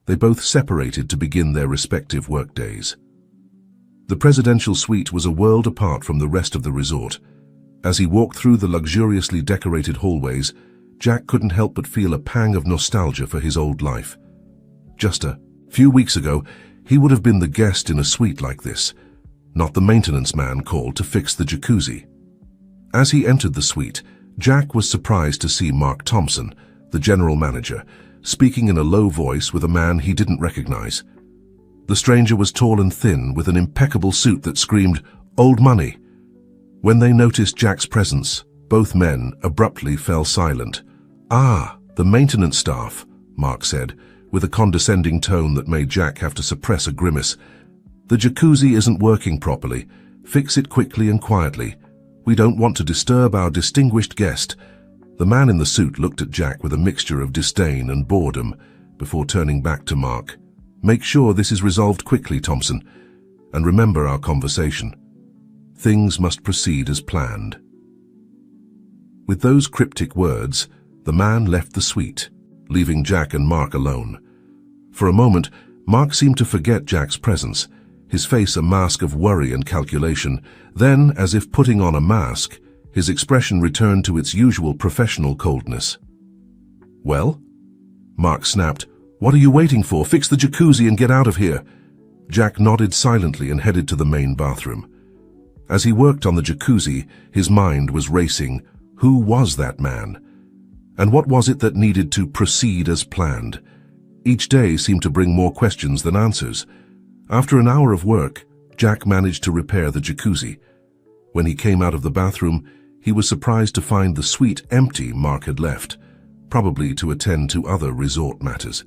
they both separated to begin their respective workdays. The presidential suite was a world apart from the rest of the resort. As he walked through the luxuriously decorated hallways, Jack couldn't help but feel a pang of nostalgia for his old life. Just a few weeks ago, he would have been the guest in a suite like this, not the maintenance man called to fix the jacuzzi. As he entered the suite, Jack was surprised to see Mark Thompson, the general manager, speaking in a low voice with a man he didn't recognize. The stranger was tall and thin, with an impeccable suit that screamed, "Old money." When they noticed Jack's presence, both men abruptly fell silent. "Ah, the maintenance staff," Mark said, with a condescending tone that made Jack have to suppress a grimace. "The jacuzzi isn't working properly. Fix it quickly and quietly. We don't want to disturb our distinguished guest." The man in the suit looked at Jack with a mixture of disdain and boredom before turning back to Mark. "Make sure this is resolved quickly, Thompson, and remember our conversation. Things must proceed as planned." With those cryptic words, the man left the suite, leaving Jack and Mark alone. For a moment, Mark seemed to forget Jack's presence, his face a mask of worry and calculation. Then, as if putting on a mask, his expression returned to its usual professional coldness. "Well?" Mark snapped. "What are you waiting for? Fix the jacuzzi and get out of here." Jack nodded silently and headed to the main bathroom. As he worked on the jacuzzi, his mind was racing. Who was that man? And what was it that needed to proceed as planned? Each day seemed to bring more questions than answers. After an hour of work, Jack managed to repair the jacuzzi. When he came out of the bathroom, he was surprised to find the suite empty Mark had left, probably to attend to other resort matters.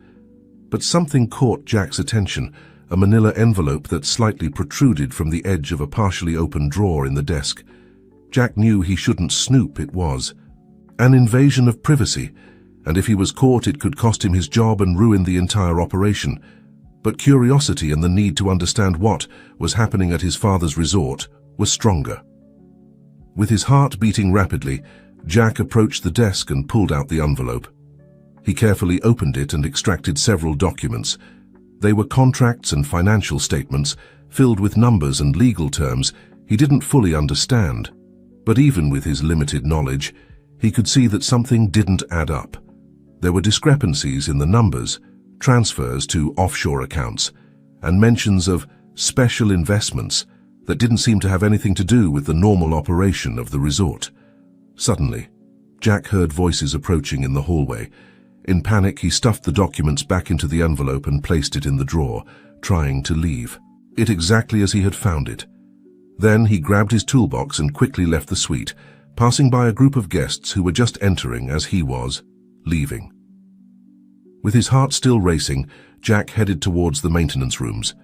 But something caught Jack's attention, a manila envelope that slightly protruded from the edge of a partially open drawer in the desk. Jack knew he shouldn't snoop. It was an invasion of privacy, and if he was caught it could cost him his job and ruin the entire operation. But curiosity and the need to understand what was happening at his father's resort was stronger. With his heart beating rapidly, Jack approached the desk and pulled out the envelope. He carefully opened it and extracted several documents. They were contracts and financial statements, filled with numbers and legal terms he didn't fully understand. But even with his limited knowledge, he could see that something didn't add up. There were discrepancies in the numbers, transfers to offshore accounts, and mentions of special investments that didn't seem to have anything to do with the normal operation of the resort. Suddenly, Jack heard voices approaching in the hallway. In panic, he stuffed the documents back into the envelope and placed it in the drawer, trying to leave it exactly as he had found it. Then he grabbed his toolbox and quickly left the suite, passing by a group of guests who were just entering as he was leaving. With his heart still racing, Jack headed towards the maintenance rooms.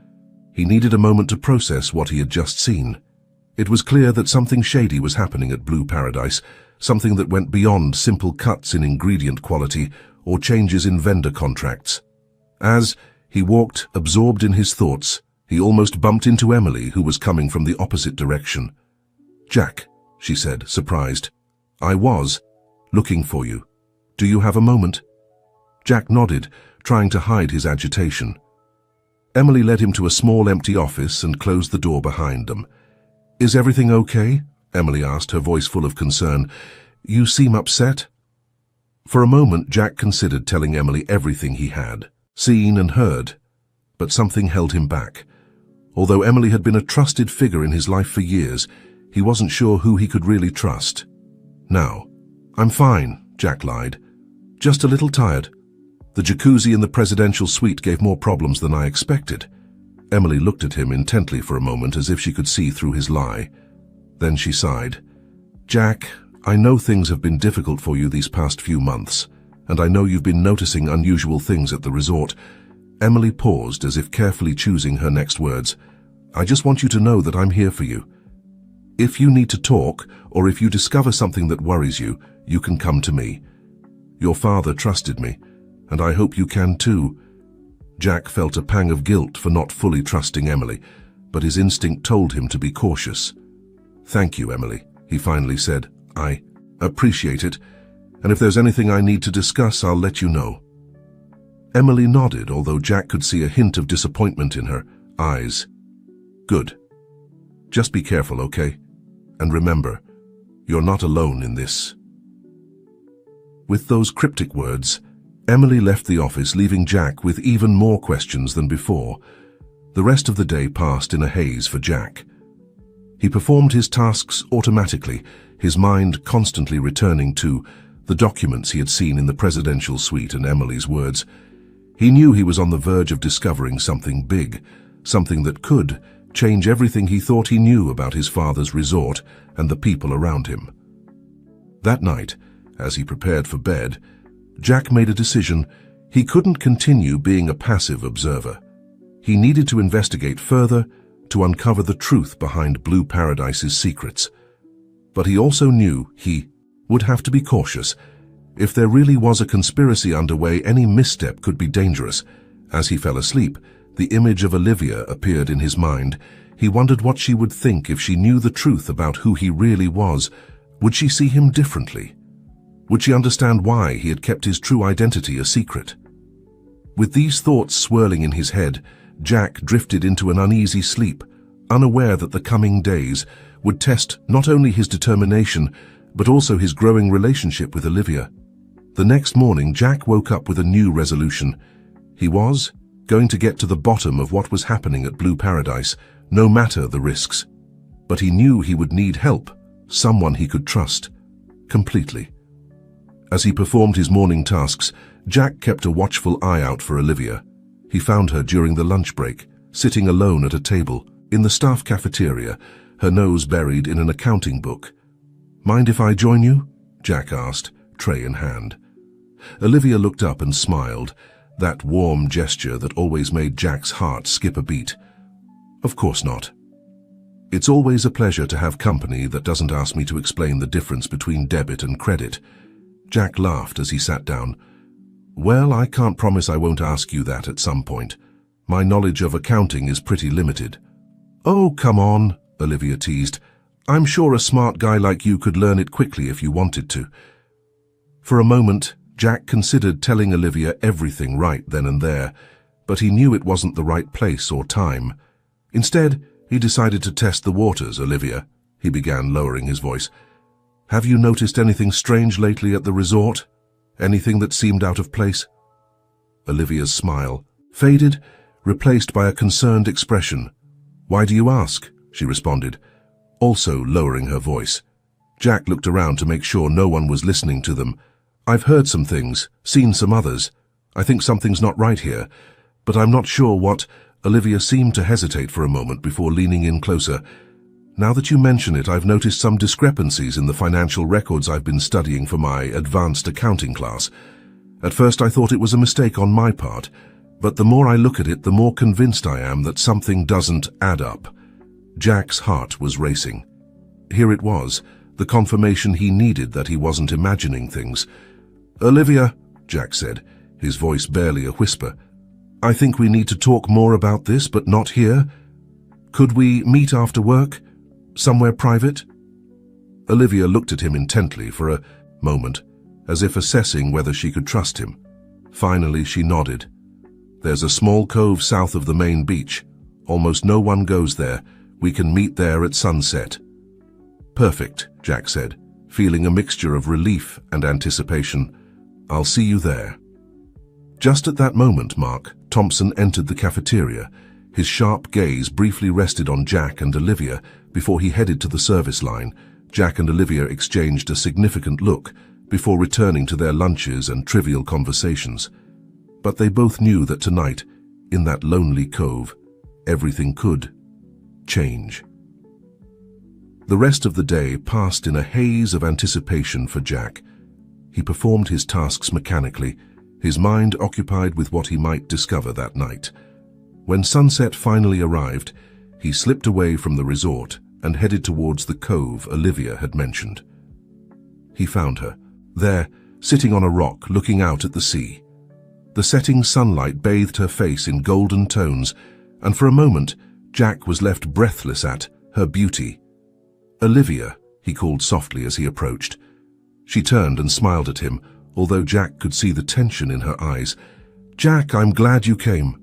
He needed a moment to process what he had just seen. It was clear that something shady was happening at Blue Paradise, something that went beyond simple cuts in ingredient quality or changes in vendor contracts. As he walked, absorbed in his thoughts, he almost bumped into Emily, who was coming from the opposite direction. "Jack," she said, surprised. "I was looking for you. Do you have a moment?" Jack nodded, trying to hide his agitation. Emily led him to a small empty office and closed the door behind them. "Is everything okay? Emily asked, her voice full of concern. "You seem upset?" For a moment, Jack considered telling Emily everything he had seen and heard, but something held him back. Although Emily had been a trusted figure in his life for years, he wasn't sure who he could really trust. "Now, I'm fine," Jack lied. "Just a little tired. The jacuzzi in the presidential suite gave more problems than I expected." Emily looked at him intently for a moment, as if she could see through his lie. Then she sighed. "Jack, I know things have been difficult for you these past few months, and I know you've been noticing unusual things at the resort." Emily paused, as if carefully choosing her next words. "I just want you to know that I'm here for you. If you need to talk, or if you discover something that worries you, you can come to me. Your father trusted me, and I hope you can too." Jack felt a pang of guilt for not fully trusting Emily, but his instinct told him to be cautious. "Thank you, Emily," he finally said. "I appreciate it, and if there's anything I need to discuss, I'll let you know." Emily nodded, although Jack could see a hint of disappointment in her eyes. "Good. Just be careful, okay? And remember, you're not alone in this." With those cryptic words, Emily left the office, leaving Jack with even more questions than before. The rest of the day passed in a haze for Jack. He performed his tasks automatically, his mind constantly returning to the documents he had seen in the presidential suite and Emily's words. He knew he was on the verge of discovering something big, something that could change everything he thought he knew about his father's resort and the people around him. That night, as he prepared for bed, Jack made a decision. He couldn't continue being a passive observer. He needed to investigate further, to uncover the truth behind Blue Paradise's secrets. But he also knew he would have to be cautious. If there really was a conspiracy underway, any misstep could be dangerous. As he fell asleep, the image of Olivia appeared in his mind. He wondered what she would think if she knew the truth about who he really was. Would she see him differently? Would she understand why he had kept his true identity a secret? With these thoughts swirling in his head, Jack drifted into an uneasy sleep, unaware that the coming days would test not only his determination, but also his growing relationship with Olivia. The next morning, Jack woke up with a new resolution. He was going to get to the bottom of what was happening at Blue Paradise, no matter the risks. But he knew he would need help, someone he could trust, completely. As he performed his morning tasks, Jack kept a watchful eye out for Olivia. He found her during the lunch break, sitting alone at a table in the staff cafeteria, her nose buried in an accounting book. "Mind if I join you?" Jack asked, tray in hand. Olivia looked up and smiled, that warm gesture that always made Jack's heart skip a beat. "Of course not. It's always a pleasure to have company that doesn't ask me to explain the difference between debit and credit." Jack laughed as he sat down. "Well, I can't promise I won't ask you that at some point. My knowledge of accounting is pretty limited." "Oh, come on," Olivia teased. "I'm sure a smart guy like you could learn it quickly if you wanted to." For a moment, Jack considered telling Olivia everything right then and there, but he knew it wasn't the right place or time. Instead, he decided to test the waters. "Olivia," he began, lowering his voice, "have you noticed anything strange lately at the resort? Anything that seemed out of place?" Olivia's smile faded, replaced by a concerned expression. "Why do you ask?" she responded, also lowering her voice. Jack looked around to make sure no one was listening to them. "I've heard some things, seen some others. I think something's not right here, but I'm not sure what." Olivia seemed to hesitate for a moment before leaning in closer. "Now that you mention it, I've noticed some discrepancies in the financial records I've been studying for my advanced accounting class. At first I thought it was a mistake on my part, but the more I look at it, the more convinced I am that something doesn't add up." Jack's heart was racing. Here it was, the confirmation he needed that he wasn't imagining things. "Olivia," Jack said, his voice barely a whisper, "I think we need to talk more about this, but not here. Could we meet after work? Somewhere private?" Olivia looked at him intently for a moment, as if assessing whether she could trust him. Finally, she nodded. "There's a small cove south of the main beach. Almost no one goes there. We can meet there at sunset." Perfect, Jack said, feeling a mixture of relief and anticipation. I'll see you there. Just at that moment, Mark Thompson entered the cafeteria. His sharp gaze briefly rested on Jack and Olivia before he headed to the service line. Jack and Olivia exchanged a significant look before returning to their lunches and trivial conversations. But they both knew that tonight, in that lonely cove, everything could change. The rest of the day passed in a haze of anticipation for Jack. He performed his tasks mechanically, his mind occupied with what he might discover that night. When sunset finally arrived, he slipped away from the resort and headed towards the cove Olivia had mentioned. He found her, there, sitting on a rock looking out at the sea. The setting sunlight bathed her face in golden tones, and for a moment, Jack was left breathless at her beauty. "Olivia," he called softly as he approached. She turned and smiled at him, although Jack could see the tension in her eyes. "Jack, I'm glad you came."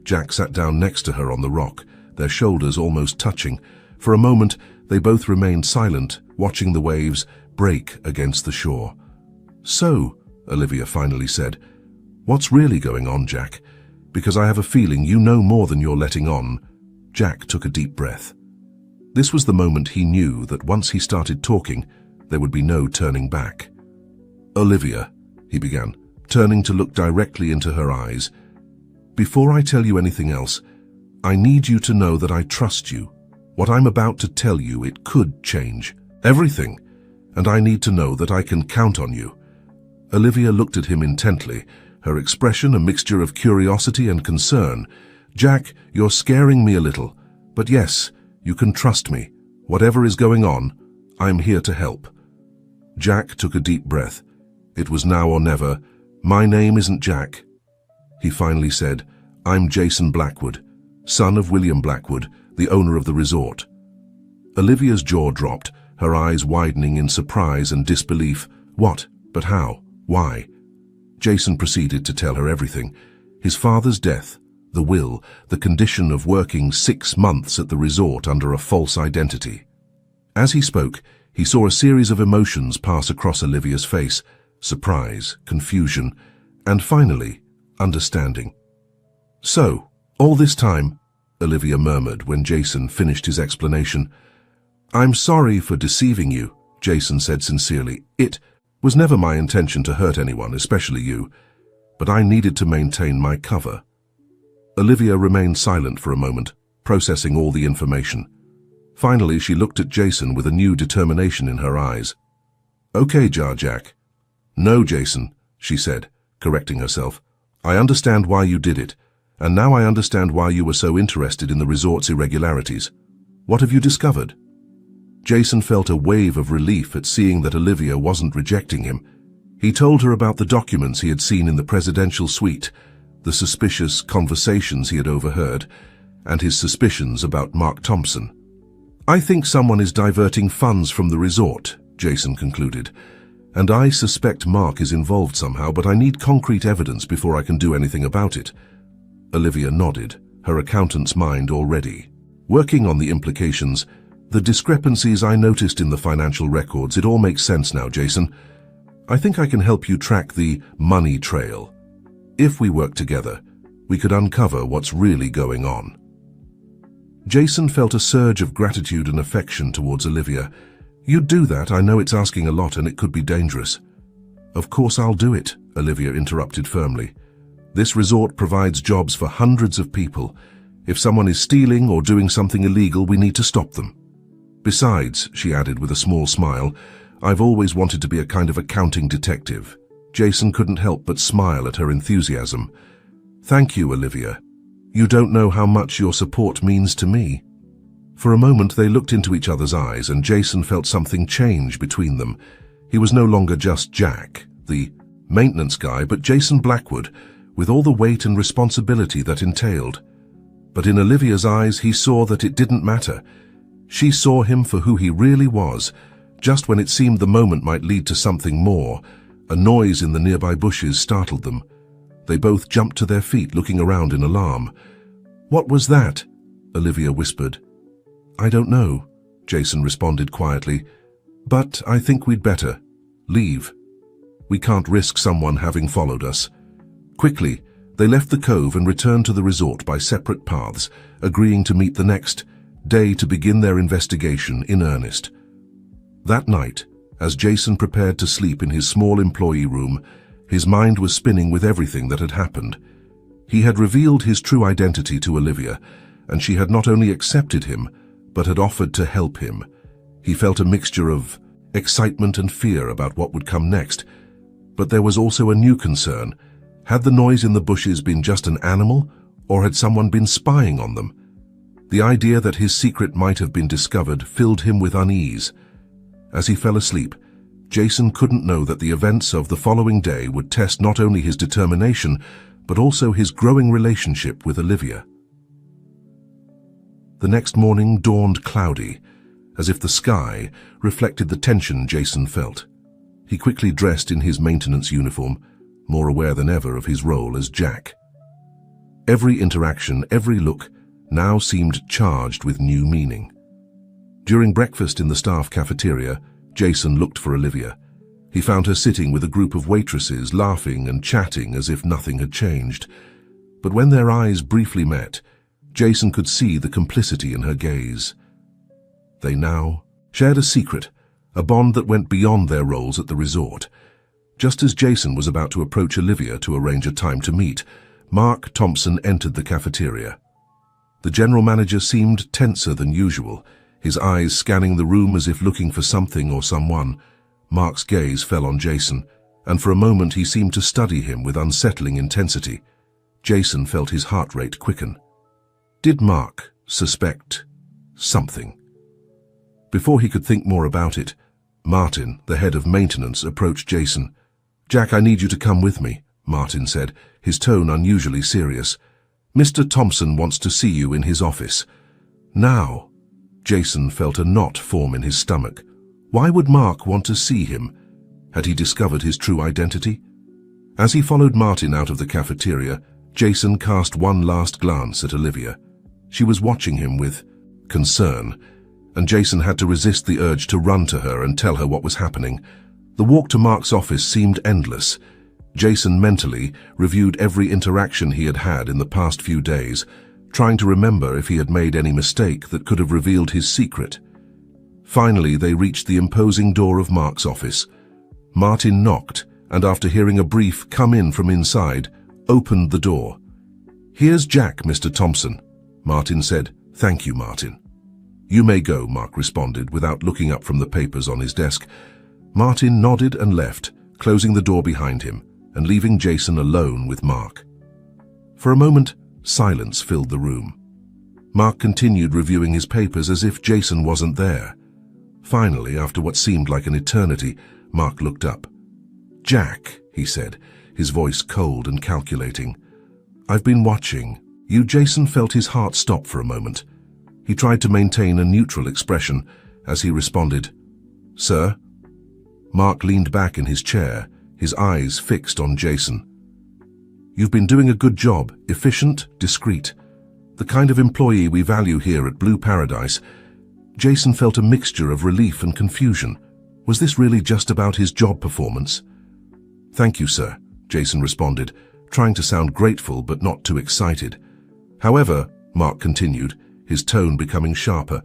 Jack sat down next to her on the rock, their shoulders almost touching. For a moment, they both remained silent, watching the waves break against the shore. "So," Olivia finally said, "what's really going on, Jack? Because I have a feeling you know more than you're letting on." Jack took a deep breath. This was the moment he knew that once he started talking, there would be no turning back. "Olivia," he began, turning to look directly into her eyes, "before I tell you anything else, I need you to know that I trust you. What I'm about to tell you, it could change everything, and I need to know that I can count on you." Olivia looked at him intently, her expression a mixture of curiosity and concern. "Jack, you're scaring me a little, but yes, you can trust me. Whatever is going on, I'm here to help." Jack took a deep breath. It was now or never. "My name isn't Jack," he finally said. "I'm Jason Blackwood, son of William Blackwood, the owner of the resort." Olivia's jaw dropped, her eyes widening in surprise and disbelief. What? But how? Why? Jason proceeded to tell her everything. His father's death, the will, the condition of working 6 months at the resort under a false identity. As he spoke, he saw a series of emotions pass across Olivia's face: surprise, confusion, and finally, understanding. "So, all this time," Olivia murmured when Jason finished his explanation. "I'm sorry for deceiving you," Jason said sincerely. "It was never my intention to hurt anyone, especially you, but I needed to maintain my cover." Olivia remained silent for a moment, processing all the information. Finally, she looked at Jason with a new determination in her eyes. "Okay, Jack." "No, Jason," she said, correcting herself. "I understand why you did it, and now I understand why you were so interested in the resort's irregularities. What have you discovered?" Jason felt a wave of relief at seeing that Olivia wasn't rejecting him. He told her about the documents he had seen in the presidential suite, the suspicious conversations he had overheard, and his suspicions about Mark Thompson. "I think someone is diverting funds from the resort," Jason concluded, "and I suspect Mark is involved somehow, but I need concrete evidence before I can do anything about it." Olivia nodded, her accountant's mind already working on the implications. "The discrepancies I noticed in the financial records, it all makes sense now, Jason. I think I can help you track the money trail. If we work together, we could uncover what's really going on." Jason felt a surge of gratitude and affection towards Olivia. "You'd do that, I know it's asking a lot and it could be dangerous." "Of course I'll do it," Olivia interrupted firmly. "This resort provides jobs for hundreds of people. If someone is stealing or doing something illegal, we need to stop them. Besides," she added with a small smile, "I've always wanted to be a kind of accounting detective." Jason couldn't help but smile at her enthusiasm. "Thank you, Olivia. You don't know how much your support means to me." For a moment they looked into each other's eyes, and Jason felt something change between them. He was no longer just Jack, the maintenance guy, but Jason Blackwood, with all the weight and responsibility that entailed. But in Olivia's eyes he saw that it didn't matter. She saw him for who he really was. Just when it seemed the moment might lead to something more, a noise in the nearby bushes startled them. They both jumped to their feet, looking around in alarm. "What was that?" Olivia whispered. "I don't know," Jason responded quietly. But I think we'd better leave. We can't risk someone having followed us. Quickly, they left the cove and returned to the resort by separate paths, agreeing to meet the next day to begin their investigation in earnest. That night, as Jason prepared to sleep in his small employee room, his mind was spinning with everything that had happened. He had revealed his true identity to Olivia, and she had not only accepted him, but had offered to help him. He felt a mixture of excitement and fear about what would come next, but there was also a new concern. Had the noise in the bushes been just an animal, or had someone been spying on them? The idea that his secret might have been discovered filled him with unease. As he fell asleep, Jason couldn't know that the events of the following day would test not only his determination, but also his growing relationship with Olivia. The next morning dawned cloudy, as if the sky reflected the tension Jason felt. He quickly dressed in his maintenance uniform, more aware than ever of his role as Jack. Every interaction, every look, now seemed charged with new meaning. During breakfast in the staff cafeteria, Jason looked for Olivia. He found her sitting with a group of waitresses, laughing and chatting as if nothing had changed. But when their eyes briefly met, Jason could see the complicity in her gaze. They now shared a secret, a bond that went beyond their roles at the resort. Just as Jason was about to approach Olivia to arrange a time to meet, Mark Thompson entered the cafeteria. The general manager seemed tenser than usual, his eyes scanning the room as if looking for something or someone. Mark's gaze fell on Jason, and for a moment he seemed to study him with unsettling intensity. Jason felt his heart rate quicken. Did Mark suspect something? Before he could think more about it, Martin, the head of maintenance, approached Jason. "Jack, I need you to come with me," Martin said, his tone unusually serious. "Mr. Thompson wants to see you in his office." Now, Jason felt a knot form in his stomach. Why would Mark want to see him? Had he discovered his true identity? As he followed Martin out of the cafeteria, Jason cast one last glance at Olivia. She was watching him with concern, and Jason had to resist the urge to run to her and tell her what was happening. The walk to Mark's office seemed endless. Jason mentally reviewed every interaction he had had in the past few days, trying to remember if he had made any mistake that could have revealed his secret. Finally, they reached the imposing door of Mark's office. Martin knocked, and after hearing a brief "come in" from inside, opened the door. "Here's Jack, Mr. Thompson," Martin said. "Thank you, Martin." "You may go," Mark responded, without looking up from the papers on his desk. Martin nodded and left, closing the door behind him and leaving Jason alone with Mark. For a moment, silence filled the room. Mark continued reviewing his papers as if Jason wasn't there. Finally, after what seemed like an eternity, Mark looked up. "Jack," he said, his voice cold and calculating. "I've been watching you." Jason felt his heart stop for a moment. He tried to maintain a neutral expression as he responded, "Sir?" Mark leaned back in his chair, his eyes fixed on Jason. "You've been doing a good job, efficient, discreet. The kind of employee we value here at Blue Paradise." Jason felt a mixture of relief and confusion. Was this really just about his job performance? "Thank you, sir," Jason responded, trying to sound grateful but not too excited. "However," Mark continued, his tone becoming sharper,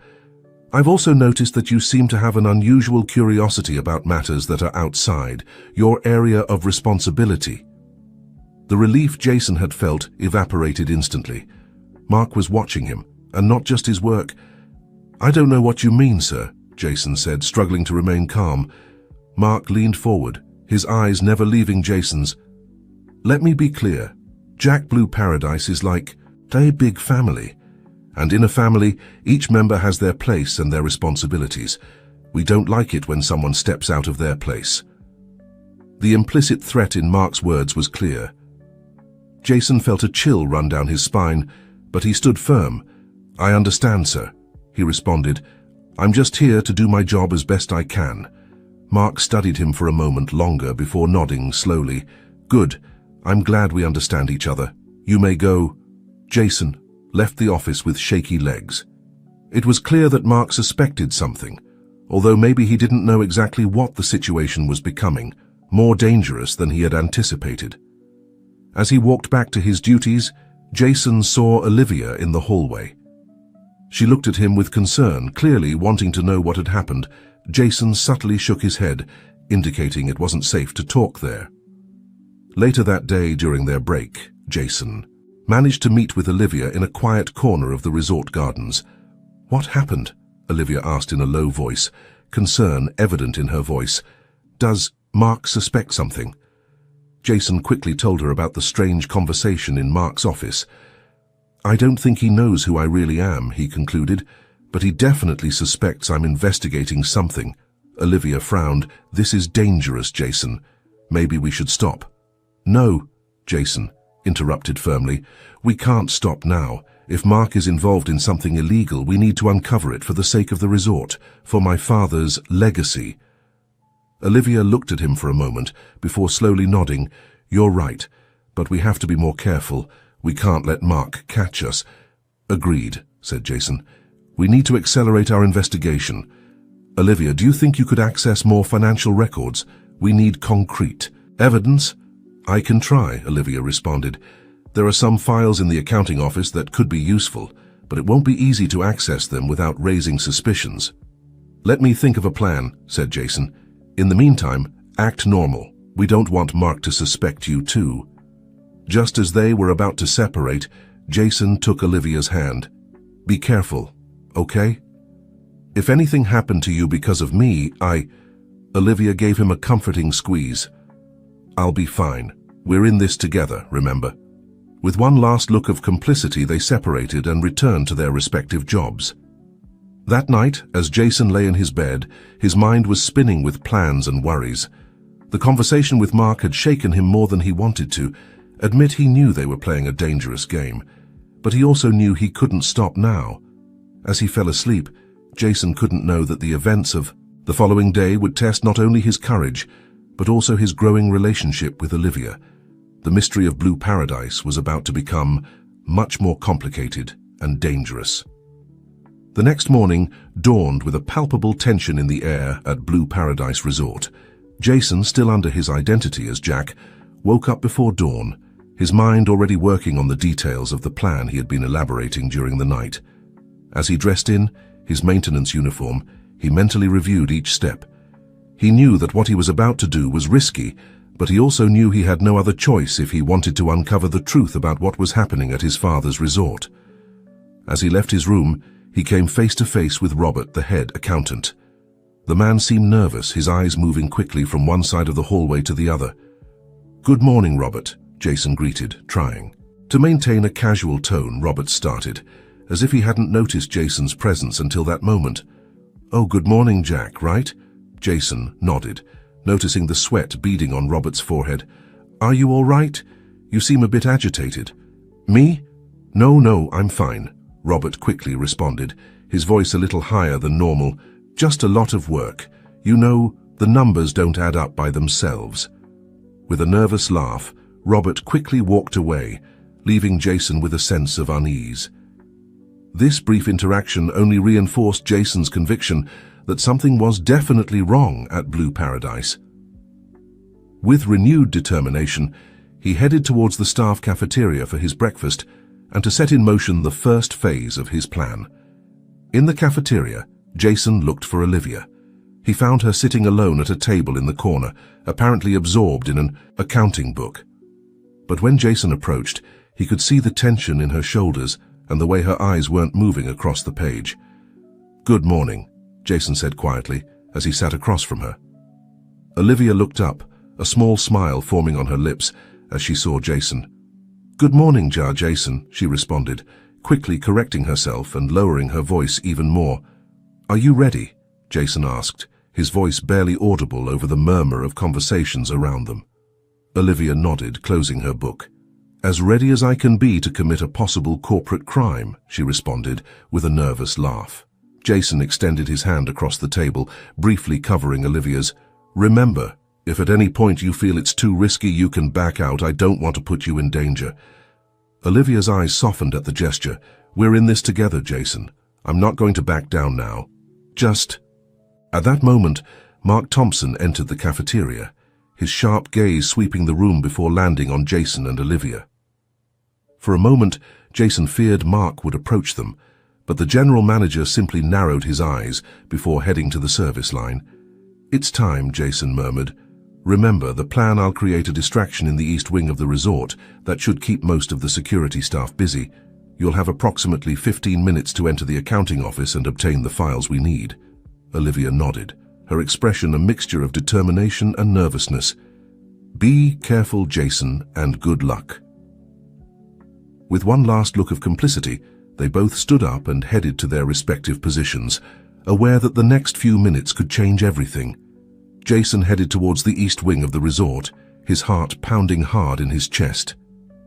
"I've also noticed that you seem to have an unusual curiosity about matters that are outside your area of responsibility." The relief Jason had felt evaporated instantly. Mark was watching him, and not just his work. "I don't know what you mean, sir," Jason said, struggling to remain calm. Mark leaned forward, his eyes never leaving Jason's. "Let me be clear. Jack Blue Paradise is like a big family. And in a family, each member has their place and their responsibilities. We don't like it when someone steps out of their place." The implicit threat in Mark's words was clear. Jason felt a chill run down his spine, but he stood firm. "I understand, sir," he responded. "I'm just here to do my job as best I can." Mark studied him for a moment longer before nodding slowly. "Good. I'm glad we understand each other. You may go." Jason left the office with shaky legs. It was clear that Mark suspected something, although maybe he didn't know exactly what the situation was becoming, more dangerous than he had anticipated. As he walked back to his duties, Jason saw Olivia in the hallway. She looked at him with concern, clearly wanting to know what had happened. Jason subtly shook his head, indicating it wasn't safe to talk there. Later that day, during their break, Jason managed to meet with Olivia in a quiet corner of the resort gardens. "What happened?" Olivia asked in a low voice, concern evident in her voice. "Does Mark suspect something?" Jason quickly told her about the strange conversation in Mark's office. "I don't think he knows who I really am," he concluded, "but he definitely suspects I'm investigating something." Olivia frowned. "This is dangerous, Jason. Maybe we should stop." "No," Jason interrupted firmly. "We can't stop now. If Mark is involved in something illegal, we need to uncover it for the sake of the resort, for my father's legacy." Olivia looked at him for a moment before slowly nodding. "You're right, but we have to be more careful. We can't let Mark catch us." "Agreed," said Jason. "We need to accelerate our investigation. Olivia, do you think you could access more financial records? We need concrete evidence." "I can try," Olivia responded. "There are some files in the accounting office that could be useful, but it won't be easy to access them without raising suspicions." "Let me think of a plan," said Jason. "In the meantime, act normal. We don't want Mark to suspect you too." Just as they were about to separate, Jason took Olivia's hand. "Be careful, okay? If anything happened to you because of me, Olivia gave him a comforting squeeze. "I'll be fine. We're in this together, remember?" With one last look of complicity, they separated and returned to their respective jobs. That night, as Jason lay in his bed, his mind was spinning with plans and worries. The conversation with Mark had shaken him more than he wanted to. Admit he knew they were playing a dangerous game, but he also knew he couldn't stop now. As he fell asleep, Jason couldn't know that the events of the following day would test not only his courage, but also his growing relationship with Olivia. The mystery of Blue Paradise was about to become much more complicated and dangerous. The next morning dawned with a palpable tension in the air at Blue Paradise Resort. Jason, still under his identity as Jack, woke up before dawn, his mind already working on the details of the plan he had been elaborating during the night. As he dressed in his maintenance uniform, he mentally reviewed each step. He knew that what he was about to do was risky, but he also knew he had no other choice if he wanted to uncover the truth about what was happening at his father's resort. As he left his room, he came face to face with Robert, the head accountant. The man seemed nervous, his eyes moving quickly from one side of the hallway to the other. "Good morning, Robert," Jason greeted, trying to maintain a casual tone. Robert started, as if he hadn't noticed Jason's presence until that moment. "Oh, good morning, Jack, right?" Jason nodded, noticing the sweat beading on Robert's forehead. "Are you all right? You seem a bit agitated." "Me? No, I'm fine," Robert quickly responded, his voice a little higher than normal. "Just a lot of work. You know, the numbers don't add up by themselves." With a nervous laugh, Robert quickly walked away, leaving Jason with a sense of unease. This brief interaction only reinforced Jason's conviction that something was definitely wrong at Blue Paradise. With renewed determination, he headed towards the staff cafeteria for his breakfast and to set in motion the first phase of his plan. In the cafeteria, Jason looked for Olivia. He found her sitting alone at a table in the corner, apparently absorbed in an accounting book. But when Jason approached, he could see the tension in her shoulders and the way her eyes weren't moving across the page. "Good morning," Jason said quietly as he sat across from her. Olivia looked up, a small smile forming on her lips as she saw Jason. "Good morning, Jason," she responded, quickly correcting herself and lowering her voice even more. "Are you ready?" Jason asked, his voice barely audible over the murmur of conversations around them. Olivia nodded, closing her book. "As ready as I can be to commit a possible corporate crime," she responded with a nervous laugh. Jason extended his hand across the table, briefly covering Olivia's. "Remember, if at any point you feel it's too risky, you can back out. I don't want to put you in danger." Olivia's eyes softened at the gesture. "We're in this together, Jason. I'm not going to back down now. Just... At that moment, Mark Thompson entered the cafeteria, his sharp gaze sweeping the room before landing on Jason and Olivia. For a moment, Jason feared Mark would approach them, but the general manager simply narrowed his eyes before heading to the service line. "It's time," Jason murmured. "Remember, the plan, I'll create a distraction in the east wing of the resort that should keep most of the security staff busy. You'll have approximately 15 minutes to enter the accounting office and obtain the files we need." Olivia nodded, her expression a mixture of determination and nervousness. "Be careful, Jason, and good luck." With one last look of complicity, they both stood up and headed to their respective positions, aware that the next few minutes could change everything. Jason headed towards the east wing of the resort, his heart pounding hard in his chest.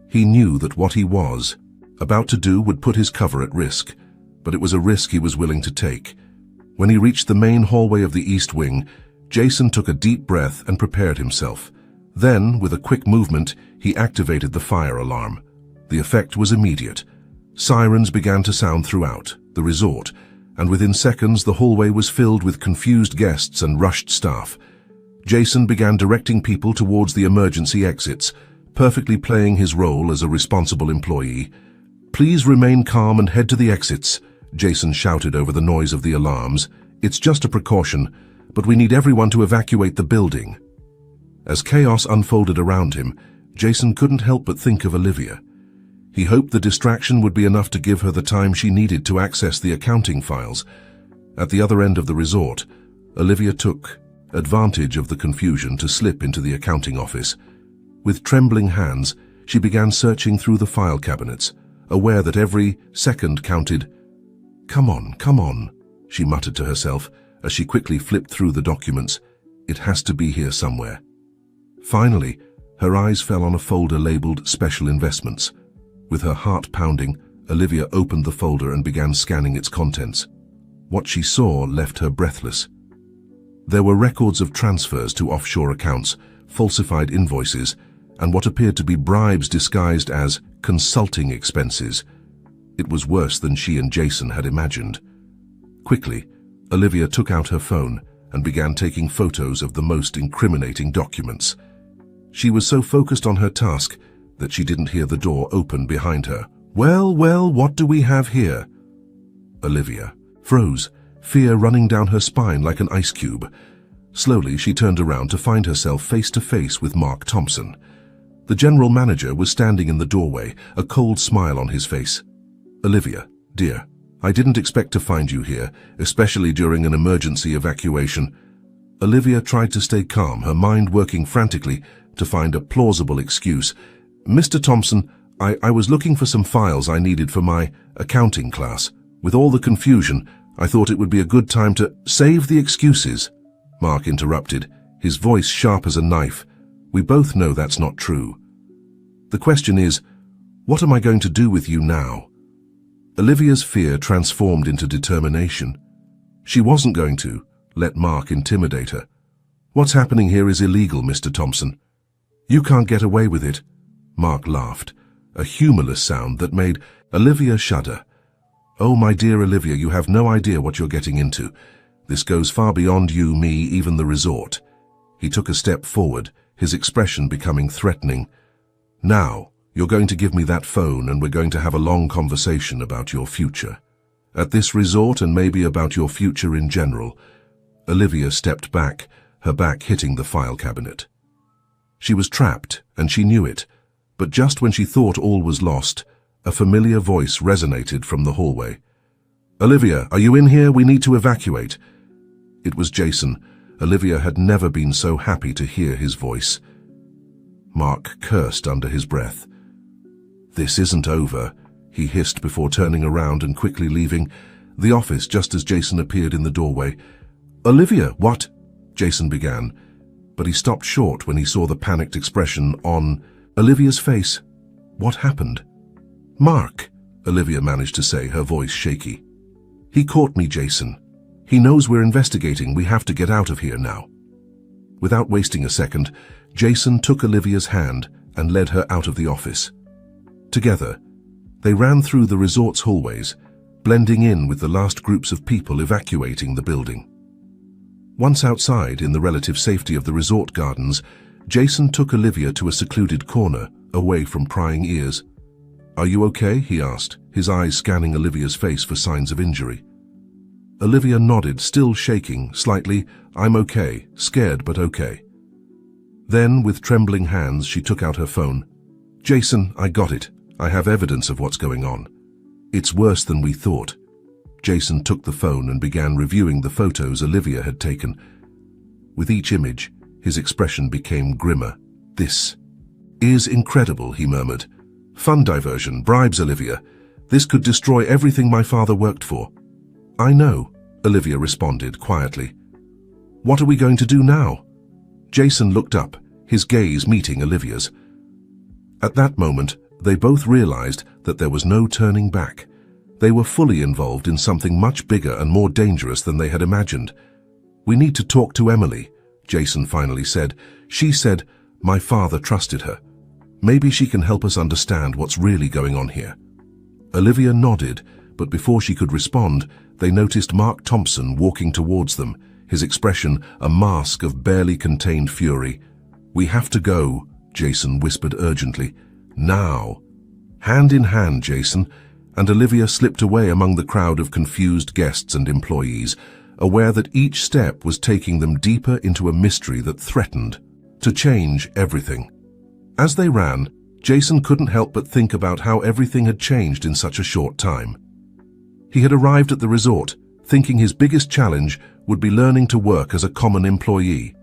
He knew that what he was about to do would put his cover at risk, but it was a risk he was willing to take. When he reached the main hallway of the east wing, Jason took a deep breath and prepared himself. Then, with a quick movement, he activated the fire alarm. The effect was immediate. Sirens began to sound throughout the resort, and within seconds the hallway was filled with confused guests and rushed staff. Jason began directing people towards the emergency exits, perfectly playing his role as a responsible employee. "Please remain calm and head to the exits," Jason shouted over the noise of the alarms. "It's just a precaution, but we need everyone to evacuate the building." As chaos unfolded around him, Jason couldn't help but think of Olivia. He hoped the distraction would be enough to give her the time she needed to access the accounting files. At the other end of the resort, Olivia took advantage of the confusion to slip into the accounting office. With trembling hands, she began searching through the file cabinets, aware that every second counted. Come on," she muttered to herself as she quickly flipped through the documents. "It has to be here somewhere." Finally, her eyes fell on a folder labeled Special Investments. With her heart pounding, Olivia opened the folder and began scanning its contents. What she saw left her breathless. There were records of transfers to offshore accounts, falsified invoices, and what appeared to be bribes disguised as consulting expenses. It was worse than she and Jason had imagined. Quickly, Olivia took out her phone and began taking photos of the most incriminating documents. She was so focused on her task that she didn't hear the door open behind her. Well, what do we have here?" Olivia froze, fear running down her spine like an ice cube. Slowly, she turned around to find herself face to face with Mark Thompson. The general manager was standing in the doorway, a cold smile on his face. "Olivia, dear, I didn't expect to find you here, especially during an emergency evacuation." Olivia tried to stay calm, her mind working frantically to find a plausible excuse. "Mr. Thompson, I was looking for some files I needed for my accounting class. With all the confusion, I thought it would be a good time to—" "Save the excuses," Mark interrupted, his voice sharp as a knife. "We both know that's not true. The question is, what am I going to do with you now?" Olivia's fear transformed into determination. She wasn't going to let Mark intimidate her. "What's happening here is illegal, Mr. Thompson. You can't get away with it." Mark laughed, a humorless sound that made Olivia shudder. "Oh, my dear Olivia, you have no idea what you're getting into. This goes far beyond you, me, even the resort." He took a step forward, his expression becoming threatening. "Now, you're going to give me that phone and we're going to have a long conversation about your future. At this resort and maybe about your future in general." Olivia stepped back, her back hitting the file cabinet. She was trapped, and she knew it. But just when she thought all was lost, a familiar voice resonated from the hallway. "Olivia, are you in here? We need to evacuate." It was Jason. Olivia had never been so happy to hear his voice. Mark cursed under his breath. "This isn't over," he hissed before turning around and quickly leaving the office just as Jason appeared in the doorway. "Olivia, what?" Jason began, but he stopped short when he saw the panicked expression on Olivia's face. "What happened?" "Mark," Olivia managed to say, her voice shaky. "He caught me, Jason. He knows we're investigating. We have to get out of here now." Without wasting a second, Jason took Olivia's hand and led her out of the office. Together, they ran through the resort's hallways, blending in with the last groups of people evacuating the building. Once outside, in the relative safety of the resort gardens, Jason took Olivia to a secluded corner, away from prying ears. "Are you okay?" he asked, his eyes scanning Olivia's face for signs of injury. Olivia nodded, still shaking slightly. "I'm okay, scared but okay." Then, with trembling hands, she took out her phone. "Jason, I got it. I have evidence of what's going on. It's worse than we thought." Jason took the phone and began reviewing the photos Olivia had taken. With each image, his expression became grimmer. "This is incredible," he murmured. "Fun diversion, bribes Olivia. This could destroy everything my father worked for." "I know," Olivia responded quietly. "What are we going to do now?" Jason looked up, his gaze meeting Olivia's. At that moment, they both realized that there was no turning back. They were fully involved in something much bigger and more dangerous than they had imagined. "We need to talk to Emily," Jason finally said. "She said my father trusted her. Maybe she can help us understand what's really going on here." Olivia nodded, but before she could respond, they noticed Mark Thompson walking towards them, his expression a mask of barely contained fury. "We have to go," Jason whispered urgently. "Now." Hand in hand, Jason and Olivia slipped away among the crowd of confused guests and employees, aware that each step was taking them deeper into a mystery that threatened to change everything. As they ran, Jason couldn't help but think about how everything had changed in such a short time. He had arrived at the resort, thinking his biggest challenge would be learning to work as a common employee.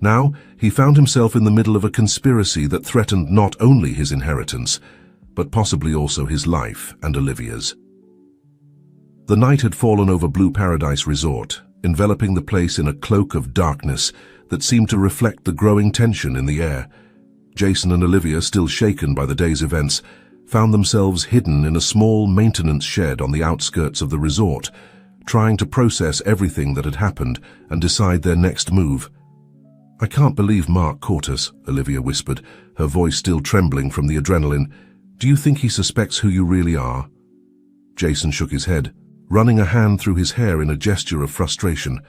Now, he found himself in the middle of a conspiracy that threatened not only his inheritance, but possibly also his life and Olivia's. The night had fallen over Blue Paradise Resort, enveloping the place in a cloak of darkness that seemed to reflect the growing tension in the air. Jason and Olivia, still shaken by the day's events, found themselves hidden in a small maintenance shed on the outskirts of the resort, trying to process everything that had happened and decide their next move. "I can't believe Mark caught us," Olivia whispered, her voice still trembling from the adrenaline. "Do you think he suspects who you really are?" Jason shook his head, running a hand through his hair in a gesture of frustration.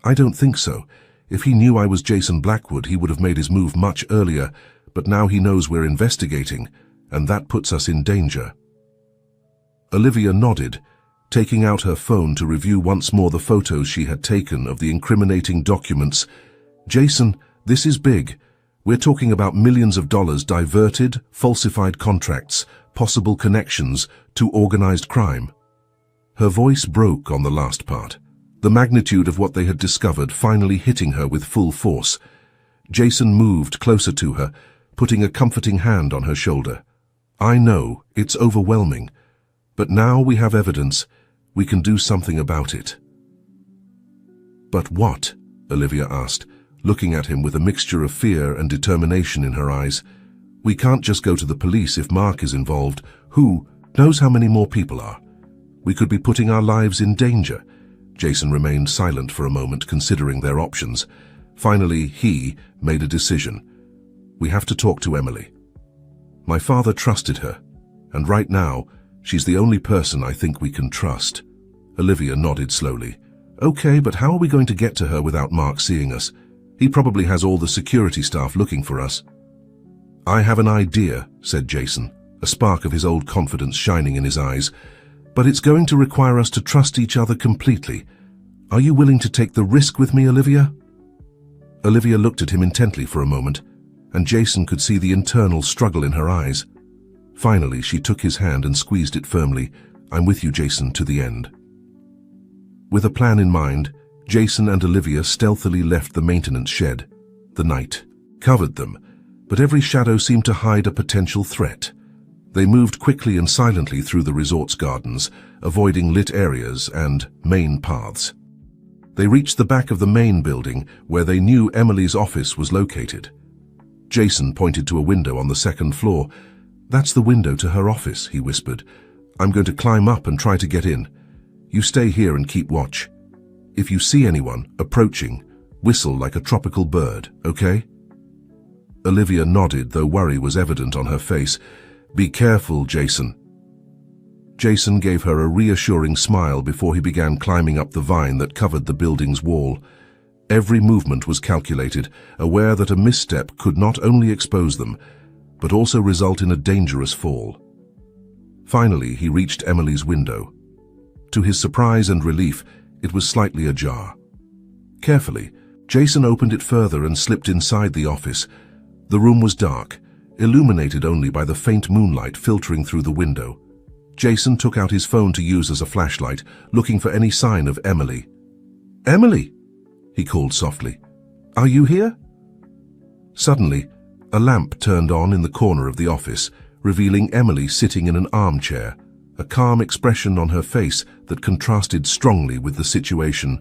"I don't think so. If he knew I was Jason Blackwood, he would have made his move much earlier, but now he knows we're investigating, and that puts us in danger." Olivia nodded, taking out her phone to review once more the photos she had taken of the incriminating documents. "Jason, this is big. We're talking about millions of dollars diverted, falsified contracts, possible connections to organized crime." Her voice broke on the last part, the magnitude of what they had discovered finally hitting her with full force. Jason moved closer to her, putting a comforting hand on her shoulder. "I know, it's overwhelming, but now we have evidence. We can do something about it." "But what?" Olivia asked, looking at him with a mixture of fear and determination in her eyes. "We can't just go to the police if Mark is involved. Who knows how many more people are? We could be putting our lives in danger." Jason remained silent for a moment, considering their options. Finally, he made a decision. "We have to talk to Emily. My father trusted her, and right now, she's the only person I think we can trust." Olivia nodded slowly. "Okay, but how are we going to get to her without Mark seeing us? He probably has all the security staff looking for us." "I have an idea," said Jason, a spark of his old confidence shining in his eyes. "But it's going to require us to trust each other completely. Are you willing to take the risk with me, Olivia?" Olivia looked at him intently for a moment, and Jason could see the internal struggle in her eyes. Finally, she took his hand and squeezed it firmly. "I'm with you, Jason, to the end." With a plan in mind, Jason and Olivia stealthily left the maintenance shed. The night covered them, but every shadow seemed to hide a potential threat. They moved quickly and silently through the resort's gardens, avoiding lit areas and main paths. They reached the back of the main building, where they knew Emily's office was located. Jason pointed to a window on the second floor. "That's the window to her office," he whispered. "I'm going to climb up and try to get in. You stay here and keep watch. If you see anyone approaching, whistle like a tropical bird, okay?" Olivia nodded, though worry was evident on her face. "Be careful, Jason." Jason gave her a reassuring smile before he began climbing up the vine that covered the building's wall. Every movement was calculated, aware that a misstep could not only expose them, but also result in a dangerous fall. Finally, he reached Emily's window. To his surprise and relief, it was slightly ajar. Carefully, Jason opened it further and slipped inside the office. The room was dark, illuminated only by the faint moonlight filtering through the window. Jason took out his phone to use as a flashlight, looking for any sign of Emily. "Emily!" he called softly. "Are you here?" Suddenly, a lamp turned on in the corner of the office, revealing Emily sitting in an armchair, a calm expression on her face that contrasted strongly with the situation.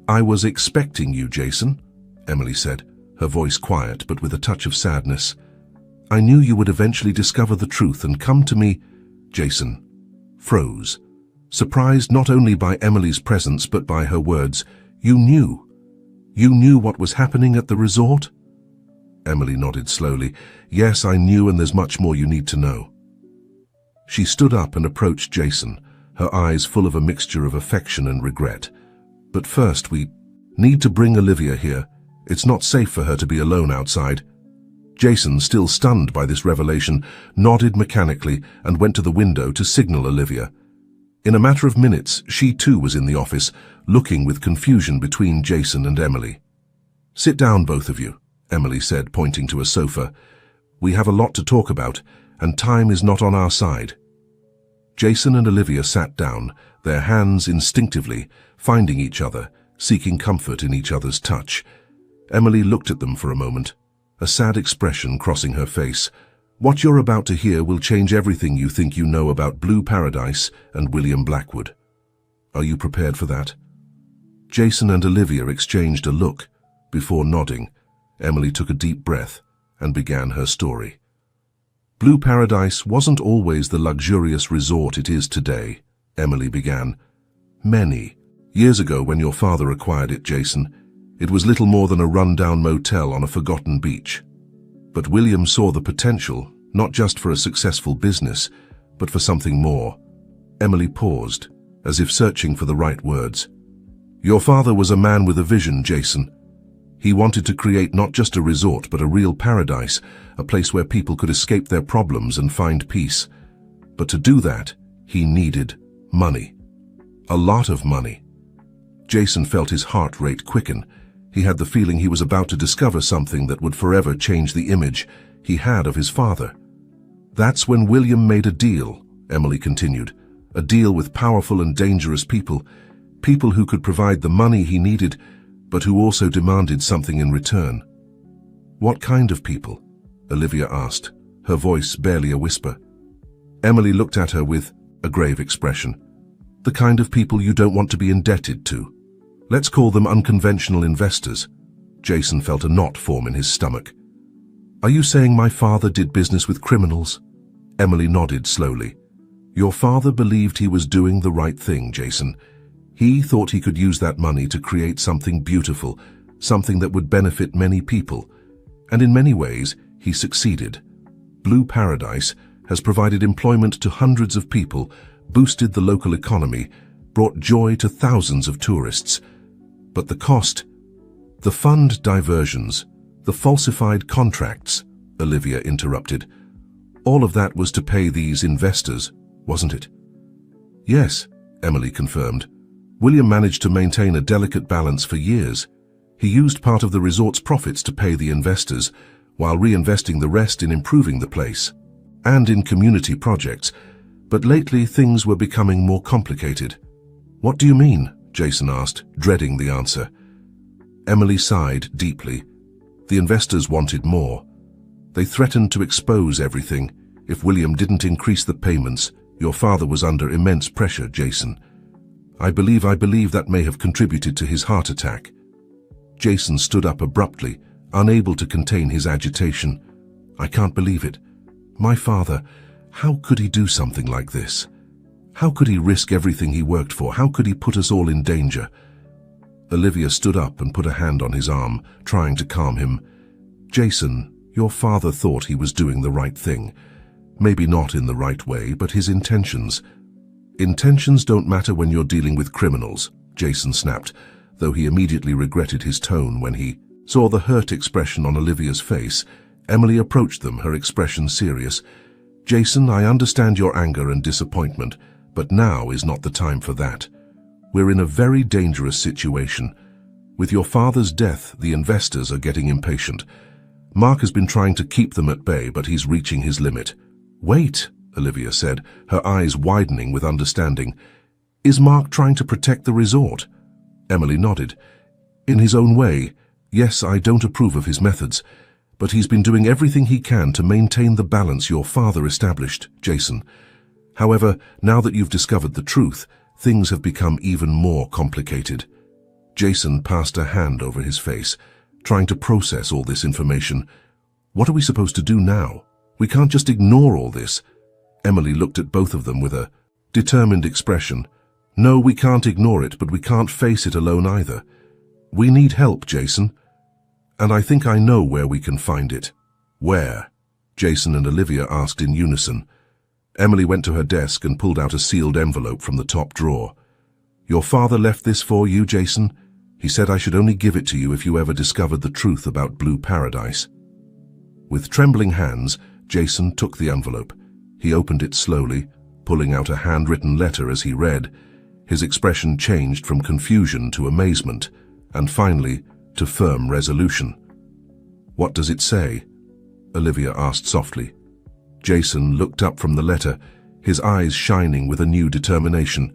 "I was expecting you, Jason," Emily said, her voice quiet but with a touch of sadness. "I knew you would eventually discover the truth and come to me." Jason froze, surprised not only by Emily's presence but by her words. "You knew? You knew what was happening at the resort?" Emily nodded slowly. "Yes, I knew, and there's much more you need to know." She stood up and approached Jason, her eyes full of a mixture of affection and regret. "But first, we need to bring Olivia here. It's not safe for her to be alone outside." Jason, still stunned by this revelation, nodded mechanically and went to the window to signal Olivia. In a matter of minutes, she too was in the office, looking with confusion between Jason and Emily. "Sit down, both of you," Emily said, pointing to a sofa. "We have a lot to talk about, and time is not on our side." Jason and Olivia sat down, their hands instinctively finding each other, seeking comfort in each other's touch. Emily looked at them for a moment, a sad expression crossing her face. "What you're about to hear will change everything you think you know about Blue Paradise and William Blackwood. Are you prepared for that?" Jason and Olivia exchanged a look. Before nodding, Emily took a deep breath and began her story. "Blue Paradise wasn't always the luxurious resort it is today," Emily began. "Many years ago, when your father acquired it, Jason, it was little more than a run-down motel on a forgotten beach. But William saw the potential, not just for a successful business, but for something more." Emily paused, as if searching for the right words. "Your father was a man with a vision, Jason. He wanted to create not just a resort, but a real paradise, a place where people could escape their problems and find peace. But to do that, he needed money. A lot of money." Jason felt his heart rate quicken. He had the feeling he was about to discover something that would forever change the image he had of his father. "That's when William made a deal," Emily continued. "A deal with powerful and dangerous people, people who could provide the money he needed, but who also demanded something in return." "What kind of people?" Olivia asked, her voice barely a whisper. Emily looked at her with a grave expression. "The kind of people you don't want to be indebted to. Let's call them unconventional investors." Jason felt a knot form in his stomach. "Are you saying my father did business with criminals?" Emily nodded slowly. "Your father believed he was doing the right thing, Jason. He thought he could use that money to create something beautiful, something that would benefit many people. And in many ways, he succeeded. Blue Paradise has provided employment to hundreds of people, boosted the local economy, brought joy to thousands of tourists. But the cost, the fund diversions, the falsified contracts," Olivia interrupted. "All of that was to pay these investors, wasn't it?" "Yes," Emily confirmed. "William managed to maintain a delicate balance for years. He used part of the resort's profits to pay the investors, while reinvesting the rest in improving the place and in community projects. But lately things were becoming more complicated." "What do you mean?" Jason asked, dreading the answer. Emily sighed deeply. The investors wanted more. They threatened to expose everything. If William didn't increase the payments, your father was under immense pressure, Jason. I believe that may have contributed to his heart attack." Jason stood up abruptly, unable to contain his agitation. "I can't believe it. My father, how could he do something like this? How could he risk everything he worked for? How could he put us all in danger?" Olivia stood up and put a hand on his arm, trying to calm him. "Jason, your father thought he was doing the right thing. Maybe not in the right way, but his intentions, Intentions don't matter when you're dealing with criminals, Jason snapped, though he immediately regretted his tone when he saw the hurt expression on Olivia's face. Emily approached them, her expression serious. Jason, I understand your anger and disappointment, but now is not the time for that. We're in a very dangerous situation. With your father's death, the investors are getting impatient. Mark has been trying to keep them at bay, but he's reaching his limit. Wait, Olivia said, her eyes widening with understanding. Is Mark trying to protect the resort? Emily nodded. In his own way, yes, I don't approve of his methods, but he's been doing everything he can to maintain the balance your father established, Jason. However, now that you've discovered the truth, things have become even more complicated. Jason passed a hand over his face, trying to process all this information. What are we supposed to do now? We can't just ignore all this. Emily looked at both of them with a determined expression. No, we can't ignore it, but we can't face it alone either. We need help, Jason. And I think I know where we can find it. Where? Jason and Olivia asked in unison. Emily went to her desk and pulled out a sealed envelope from the top drawer. Your father left this for you, Jason? He said I should only give it to you if you ever discovered the truth about Blue Paradise. With trembling hands, Jason took the envelope. He opened it slowly, pulling out a handwritten letter as he read. His expression changed from confusion to amazement, and finally to firm resolution. What does it say? Olivia asked softly. Jason looked up from the letter, his eyes shining with a new determination.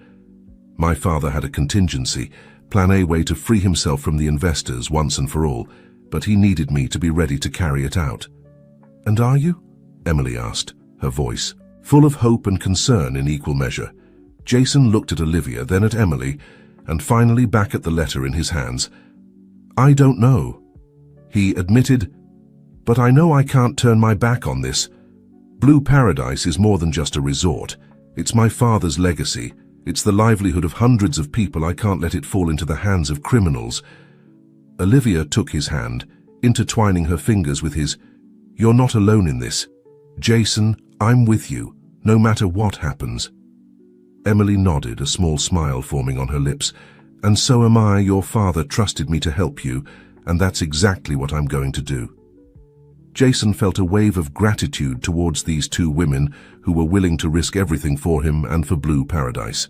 My father had a contingency, plan A way to free himself from the investors once and for all, but he needed me to be ready to carry it out. And are you? Emily asked, her voice full of hope and concern in equal measure. Jason looked at Olivia, then at Emily, and finally back at the letter in his hands. I don't know, he admitted, but I know I can't turn my back on this. Blue Paradise is more than just a resort. It's my father's legacy. It's the livelihood of hundreds of people. I can't let it fall into the hands of criminals. Olivia took his hand, intertwining her fingers with his. You're not alone in this. Jason, I'm with you, no matter what happens. Emily nodded, a small smile forming on her lips. And so am I. Your father trusted me to help you, and that's exactly what I'm going to do. Jason felt a wave of gratitude towards these two women who were willing to risk everything for him and for Blue Paradise.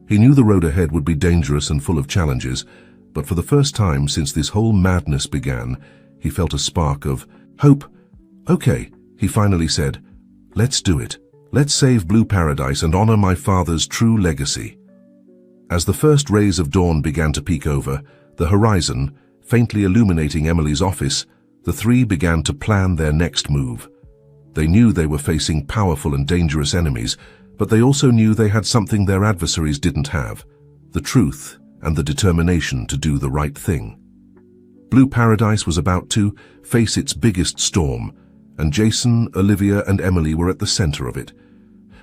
He knew the road ahead would be dangerous and full of challenges, but for the first time since this whole madness began, he felt a spark of hope. Okay, he finally said, let's do it. Let's save Blue Paradise and honor my father's true legacy. As the first rays of dawn began to peek over the horizon, faintly illuminating Emily's office, the three began to plan their next move. They knew they were facing powerful and dangerous enemies, but they also knew they had something their adversaries didn't have, the truth and the determination to do the right thing. Blue Paradise was about to face its biggest storm, and Jason, Olivia, and Emily were at the center of it.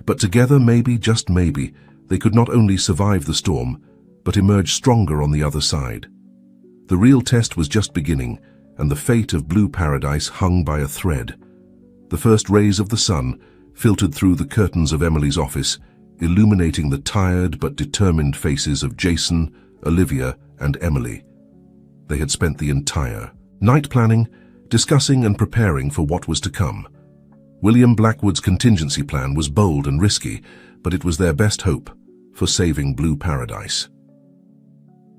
But together, maybe, just maybe, they could not only survive the storm, but emerge stronger on the other side. The real test was just beginning, and the fate of Blue Paradise hung by a thread. The first rays of the sun filtered through the curtains of Emily's office, illuminating the tired but determined faces of Jason, Olivia, and Emily. They had spent the entire night planning, discussing and preparing for what was to come. William Blackwood's contingency plan was bold and risky, but it was their best hope for saving Blue Paradise.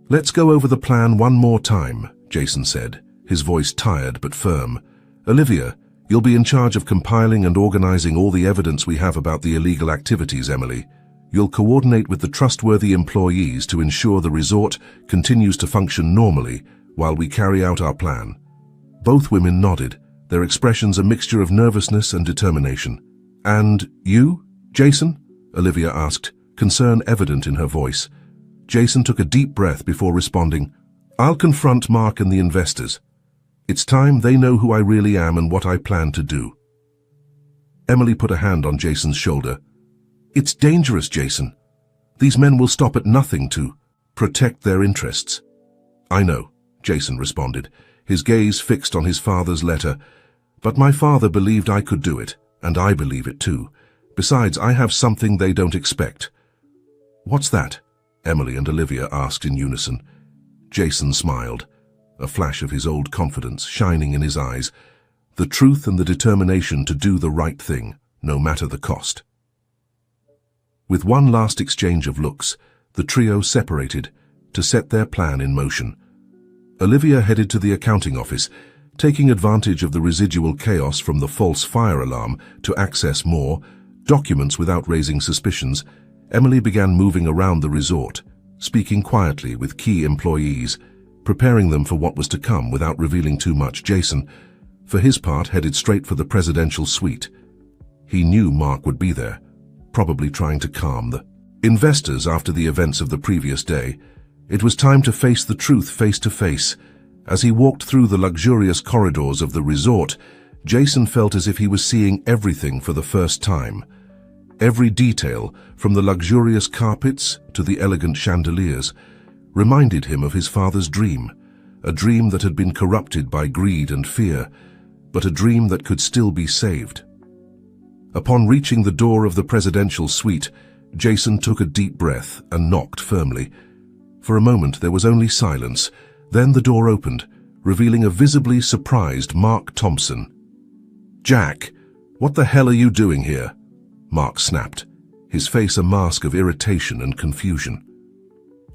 Let's go over the plan one more time, Jason said, his voice tired but firm. Olivia, you'll be in charge of compiling and organizing all the evidence we have about the illegal activities, Emily. You'll coordinate with the trustworthy employees to ensure the resort continues to function normally while we carry out our plan. Both women nodded, their expressions a mixture of nervousness and determination. And you, Jason? Olivia asked, concern evident in her voice. Jason took a deep breath before responding, I'll confront Mark and the investors. It's time they know who I really am and what I plan to do. Emily put a hand on Jason's shoulder. It's dangerous, Jason. These men will stop at nothing to protect their interests. I know, Jason responded, his gaze fixed on his father's letter. But my father believed I could do it, and I believe it too. Besides, I have something they don't expect. "What's that?" Emily and Olivia asked in unison. Jason smiled, a flash of his old confidence shining in his eyes, the truth and the determination to do the right thing, no matter the cost. With one last exchange of looks, the trio separated to set their plan in motion. Olivia headed to the accounting office, taking advantage of the residual chaos from the false fire alarm to access more documents without raising suspicions. Emily began moving around the resort, speaking quietly with key employees, preparing them for what was to come without revealing too much. Jason, for his part, headed straight for the presidential suite. He knew Mark would be there, probably trying to calm the investors after the events of the previous day. It was time to face the truth face to face. As he walked through the luxurious corridors of the resort, Jason felt as if he was seeing everything for the first time. Every detail, from the luxurious carpets to the elegant chandeliers, reminded him of his father's dream, a dream that had been corrupted by greed and fear, but a dream that could still be saved. Upon reaching the door of the presidential suite, Jason took a deep breath and knocked firmly. For a moment there was only silence. Then the door opened, revealing a visibly surprised Mark Thompson. "Jack, what the hell are you doing here?" Mark snapped, his face a mask of irritation and confusion.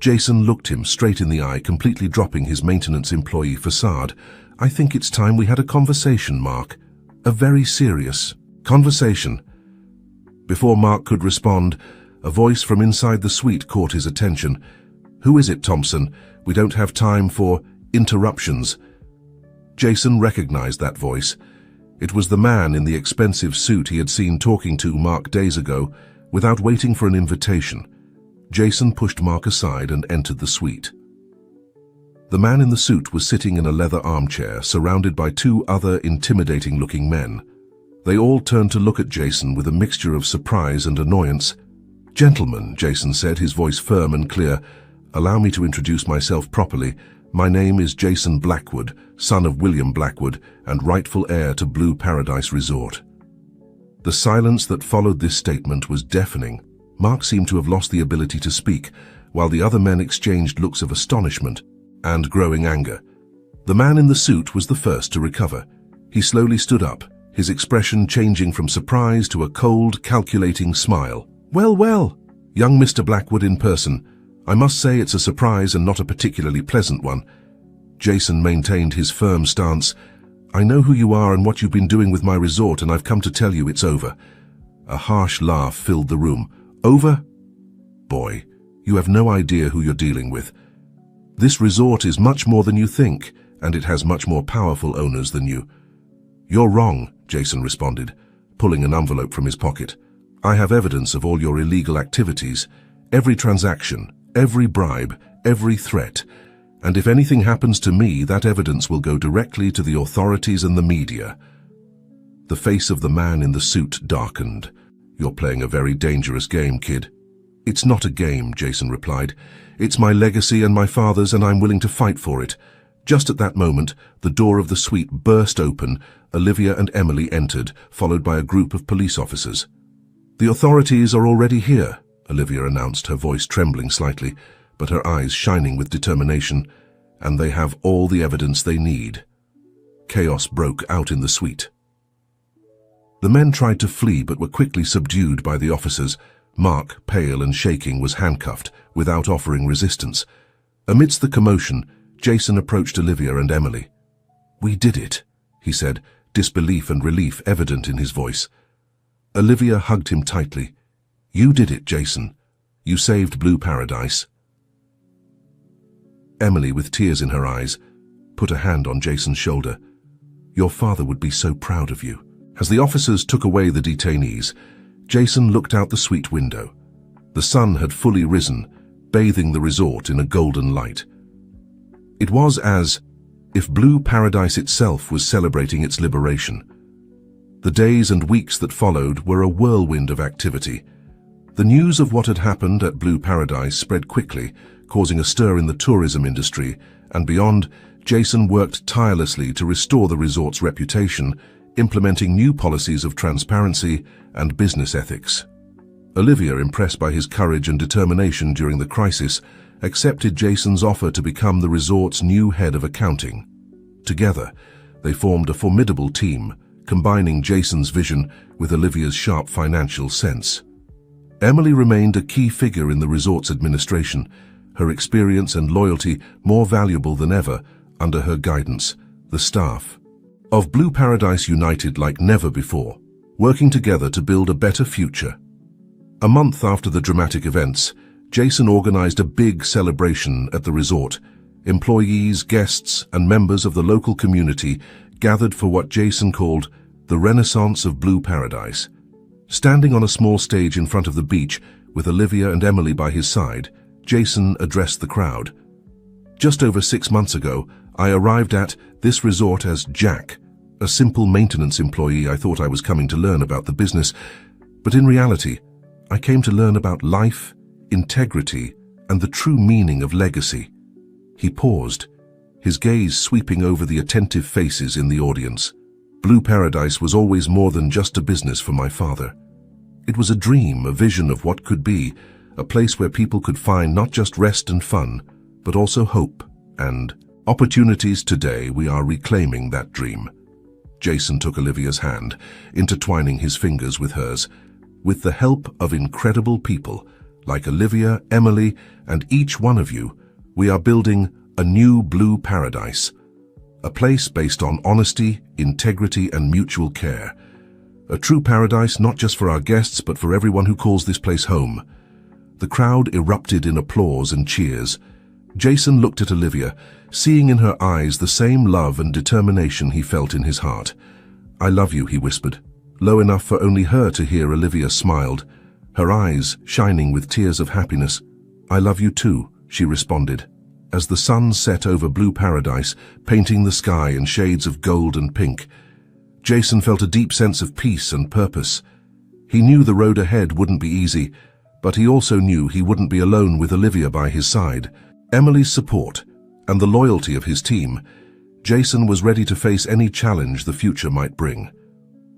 Jason looked him straight in the eye, completely dropping his maintenance employee facade. "I think it's time we had a conversation, Mark. A very serious conversation." Before Mark could respond, a voice from inside the suite caught his attention. "Who is it, Thompson? We don't have time for interruptions." Jason recognized that voice. It was the man in the expensive suit he had seen talking to Mark days ago. Without waiting for an invitation, Jason pushed Mark aside and entered the suite. The man in the suit was sitting in a leather armchair, surrounded by two other intimidating-looking men. They all turned to look at Jason with a mixture of surprise and annoyance. "Gentlemen," Jason said, his voice firm and clear, "allow me to introduce myself properly. My name is Jason Blackwood, son of William Blackwood and rightful heir to Blue Paradise Resort." The silence that followed this statement was deafening. Mark seemed to have lost the ability to speak, while the other men exchanged looks of astonishment and growing anger. The man in the suit was the first to recover. He slowly stood up, his expression changing from surprise to a cold, calculating smile. Well, young Mr. Blackwood in person. I must say it's a surprise and not a particularly pleasant one." Jason maintained his firm stance. "I know who you are and what you've been doing with my resort, and I've come to tell you it's over." A harsh laugh filled the room. "Over? Boy, you have no idea who you're dealing with. This resort is much more than you think, and it has much more powerful owners than you." "You're wrong," Jason responded, pulling an envelope from his pocket. "I have evidence of all your illegal activities, every transaction, every bribe, every threat. And if anything happens to me, that evidence will go directly to the authorities and the media." The face of the man in the suit darkened. "You're playing a very dangerous game, kid." "It's not a game," Jason replied. "It's my legacy and my father's, and I'm willing to fight for it." Just at that moment, the door of the suite burst open. Olivia and Emily entered, followed by a group of police officers. "The authorities are already here," Olivia announced, her voice trembling slightly, but her eyes shining with determination. "And they have all the evidence they need." Chaos broke out in the suite. The men tried to flee but were quickly subdued by the officers. Mark, pale and shaking, was handcuffed without offering resistance. Amidst the commotion, Jason approached Olivia and Emily. "We did it," he said, disbelief and relief evident in his voice. Olivia hugged him tightly. "You did it, Jason. You saved Blue Paradise." Emily, with tears in her eyes, put a hand on Jason's shoulder. "Your father would be so proud of you." As the officers took away the detainees, Jason looked out the suite window. The sun had fully risen, bathing the resort in a golden light. It was as if Blue Paradise itself was celebrating its liberation. The days and weeks that followed were a whirlwind of activity. The news of what had happened at Blue Paradise spread quickly, causing a stir in the tourism industry, and beyond, Jason worked tirelessly to restore the resort's reputation, implementing new policies of transparency and business ethics. Olivia, impressed by his courage and determination during the crisis, accepted Jason's offer to become the resort's new head of accounting. Together, they formed a formidable team, combining Jason's vision with Olivia's sharp financial sense. Emily remained a key figure in the resort's administration, her experience and loyalty more valuable than ever under her guidance. The staff of Blue Paradise united like never before, working together to build a better future. A month after the dramatic events, Jason organized a big celebration at the resort. Employees, guests, and members of the local community gathered for what Jason called the Renaissance of Blue Paradise. Standing on a small stage in front of the beach with Olivia and Emily by his side, Jason addressed the crowd. Just over 6 months ago, I arrived at this resort as Jack, a simple maintenance employee. I thought I was coming to learn about the business, but in reality, I came to learn about life, integrity, and the true meaning of legacy. He paused, his gaze sweeping over the attentive faces in the audience. Blue Paradise was always more than just a business for my father. It was a dream, a vision of what could be, a place where people could find not just rest and fun, but also hope and opportunities. Today, we are reclaiming that dream. Jason took Olivia's hand, intertwining his fingers with hers. With the help of incredible people like Olivia, Emily, and each one of you, we are building a new Blue Paradise, a place based on honesty, integrity, and mutual care. A true paradise not just for our guests, but for everyone who calls this place home. The crowd erupted in applause and cheers. Jason looked at Olivia, seeing in her eyes the same love and determination he felt in his heart. "I love you," he whispered, low enough for only her to hear. Olivia smiled, her eyes shining with tears of happiness. "I love you too," she responded. As the sun set over Blue Paradise, painting the sky in shades of gold and pink, Jason felt a deep sense of peace and purpose. He knew the road ahead wouldn't be easy, but he also knew he wouldn't be alone with Olivia by his side. Emily's support, and the loyalty of his team, Jason was ready to face any challenge the future might bring.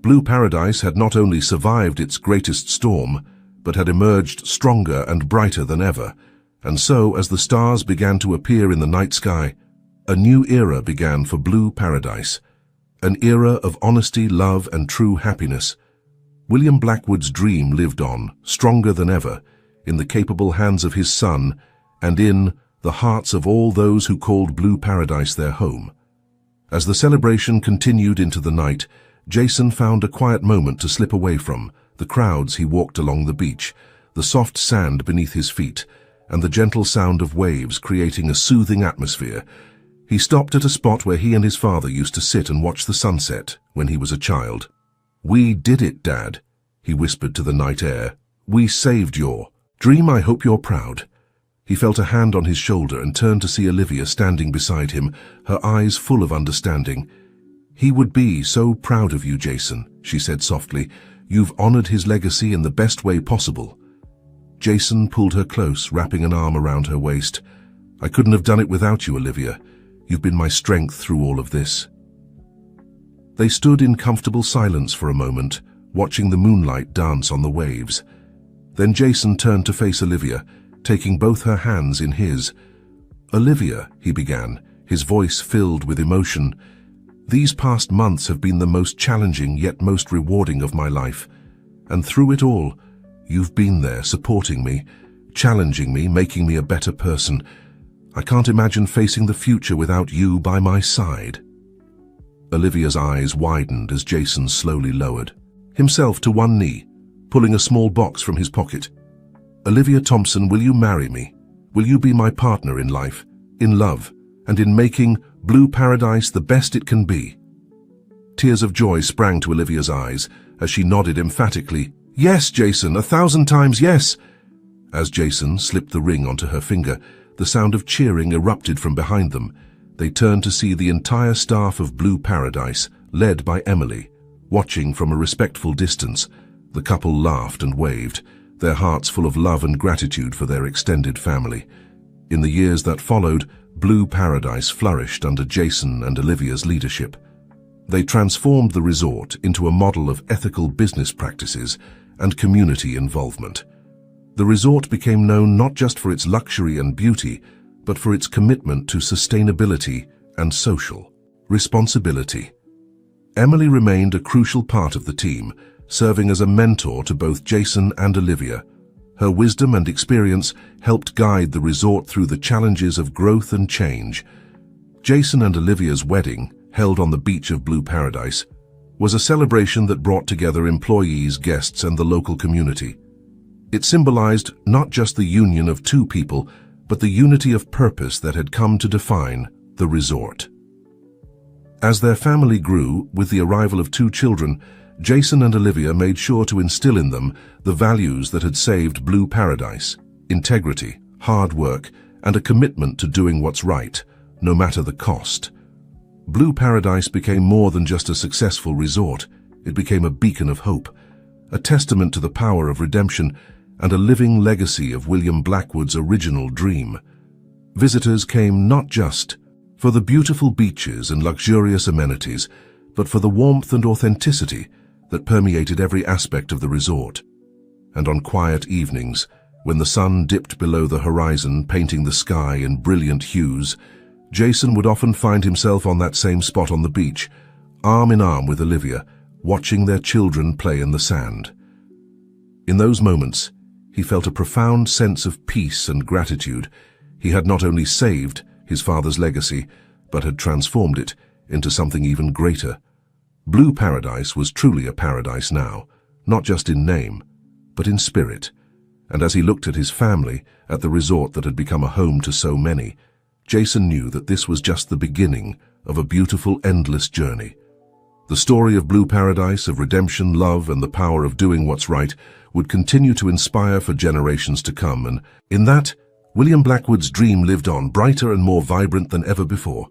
Blue Paradise had not only survived its greatest storm, but had emerged stronger and brighter than ever. And so, as the stars began to appear in the night sky, a new era began for Blue Paradise. An era of honesty, love, and true happiness. William Blackwood's dream lived on, stronger than ever, in the capable hands of his son and in the hearts of all those who called Blue Paradise their home. As the celebration continued into the night, Jason found a quiet moment to slip away from the crowds. He walked along the beach, the soft sand beneath his feet, and the gentle sound of waves creating a soothing atmosphere. He stopped at a spot where he and his father used to sit and watch the sunset when he was a child. "We did it, Dad," he whispered to the night air. "We saved your dream. I hope you're proud." He felt a hand on his shoulder and turned to see Olivia standing beside him, her eyes full of understanding. "He would be so proud of you, Jason," she said softly. "You've honored his legacy in the best way possible." Jason pulled her close, wrapping an arm around her waist. "I couldn't have done it without you, Olivia. You've been my strength through all of this." They stood in comfortable silence for a moment, watching the moonlight dance on the waves. Then Jason turned to face Olivia, taking both her hands in his. "Olivia," he began, his voice filled with emotion, "these past months have been the most challenging yet most rewarding of my life. And through it all, you've been there, supporting me, challenging me, making me a better person. I can't imagine facing the future without you by my side." Olivia's eyes widened as Jason slowly lowered himself to one knee, pulling a small box from his pocket. "Olivia Thompson, will you marry me? Will you be my partner in life, in love, and in making Blue Paradise the best it can be?" Tears of joy sprang to Olivia's eyes as she nodded emphatically. "Yes, Jason, 1,000 times yes!" As Jason slipped the ring onto her finger, the sound of cheering erupted from behind them. They turned to see the entire staff of Blue Paradise, led by Emily, watching from a respectful distance. The couple laughed and waved, their hearts full of love and gratitude for their extended family. In the years that followed, Blue Paradise flourished under Jason and Olivia's leadership. They transformed the resort into a model of ethical business practices and community involvement. The resort became known not just for its luxury and beauty, but for its commitment to sustainability and social responsibility. Emily remained a crucial part of the team, serving as a mentor to both Jason and Olivia. Her wisdom and experience helped guide the resort through the challenges of growth and change. Jason and Olivia's wedding, held on the beach of Blue Paradise, was a celebration that brought together employees, guests, and the local community. It symbolized not just the union of two people, but the unity of purpose that had come to define the resort. As their family grew, with the arrival of 2 children, Jason and Olivia made sure to instill in them the values that had saved Blue Paradise: integrity, hard work, and a commitment to doing what's right, no matter the cost. Blue Paradise became more than just a successful resort. It became a beacon of hope, a testament to the power of redemption, and a living legacy of William Blackwood's original dream. Visitors came not just for the beautiful beaches and luxurious amenities, but for the warmth and authenticity that permeated every aspect of the resort. And on quiet evenings, when the sun dipped below the horizon, painting the sky in brilliant hues, Jason would often find himself on that same spot on the beach, arm in arm with Olivia, watching their children play in the sand. In those moments, he felt a profound sense of peace and gratitude. He had not only saved his father's legacy, but had transformed it into something even greater. Blue Paradise was truly a paradise now, not just in name, but in spirit. And as he looked at his family, at the resort that had become a home to so many, Jason knew that this was just the beginning of a beautiful, endless journey. The story of Blue Paradise, of redemption, love, and the power of doing what's right would continue to inspire for generations to come, and in that, William Blackwood's dream lived on, brighter and more vibrant than ever before.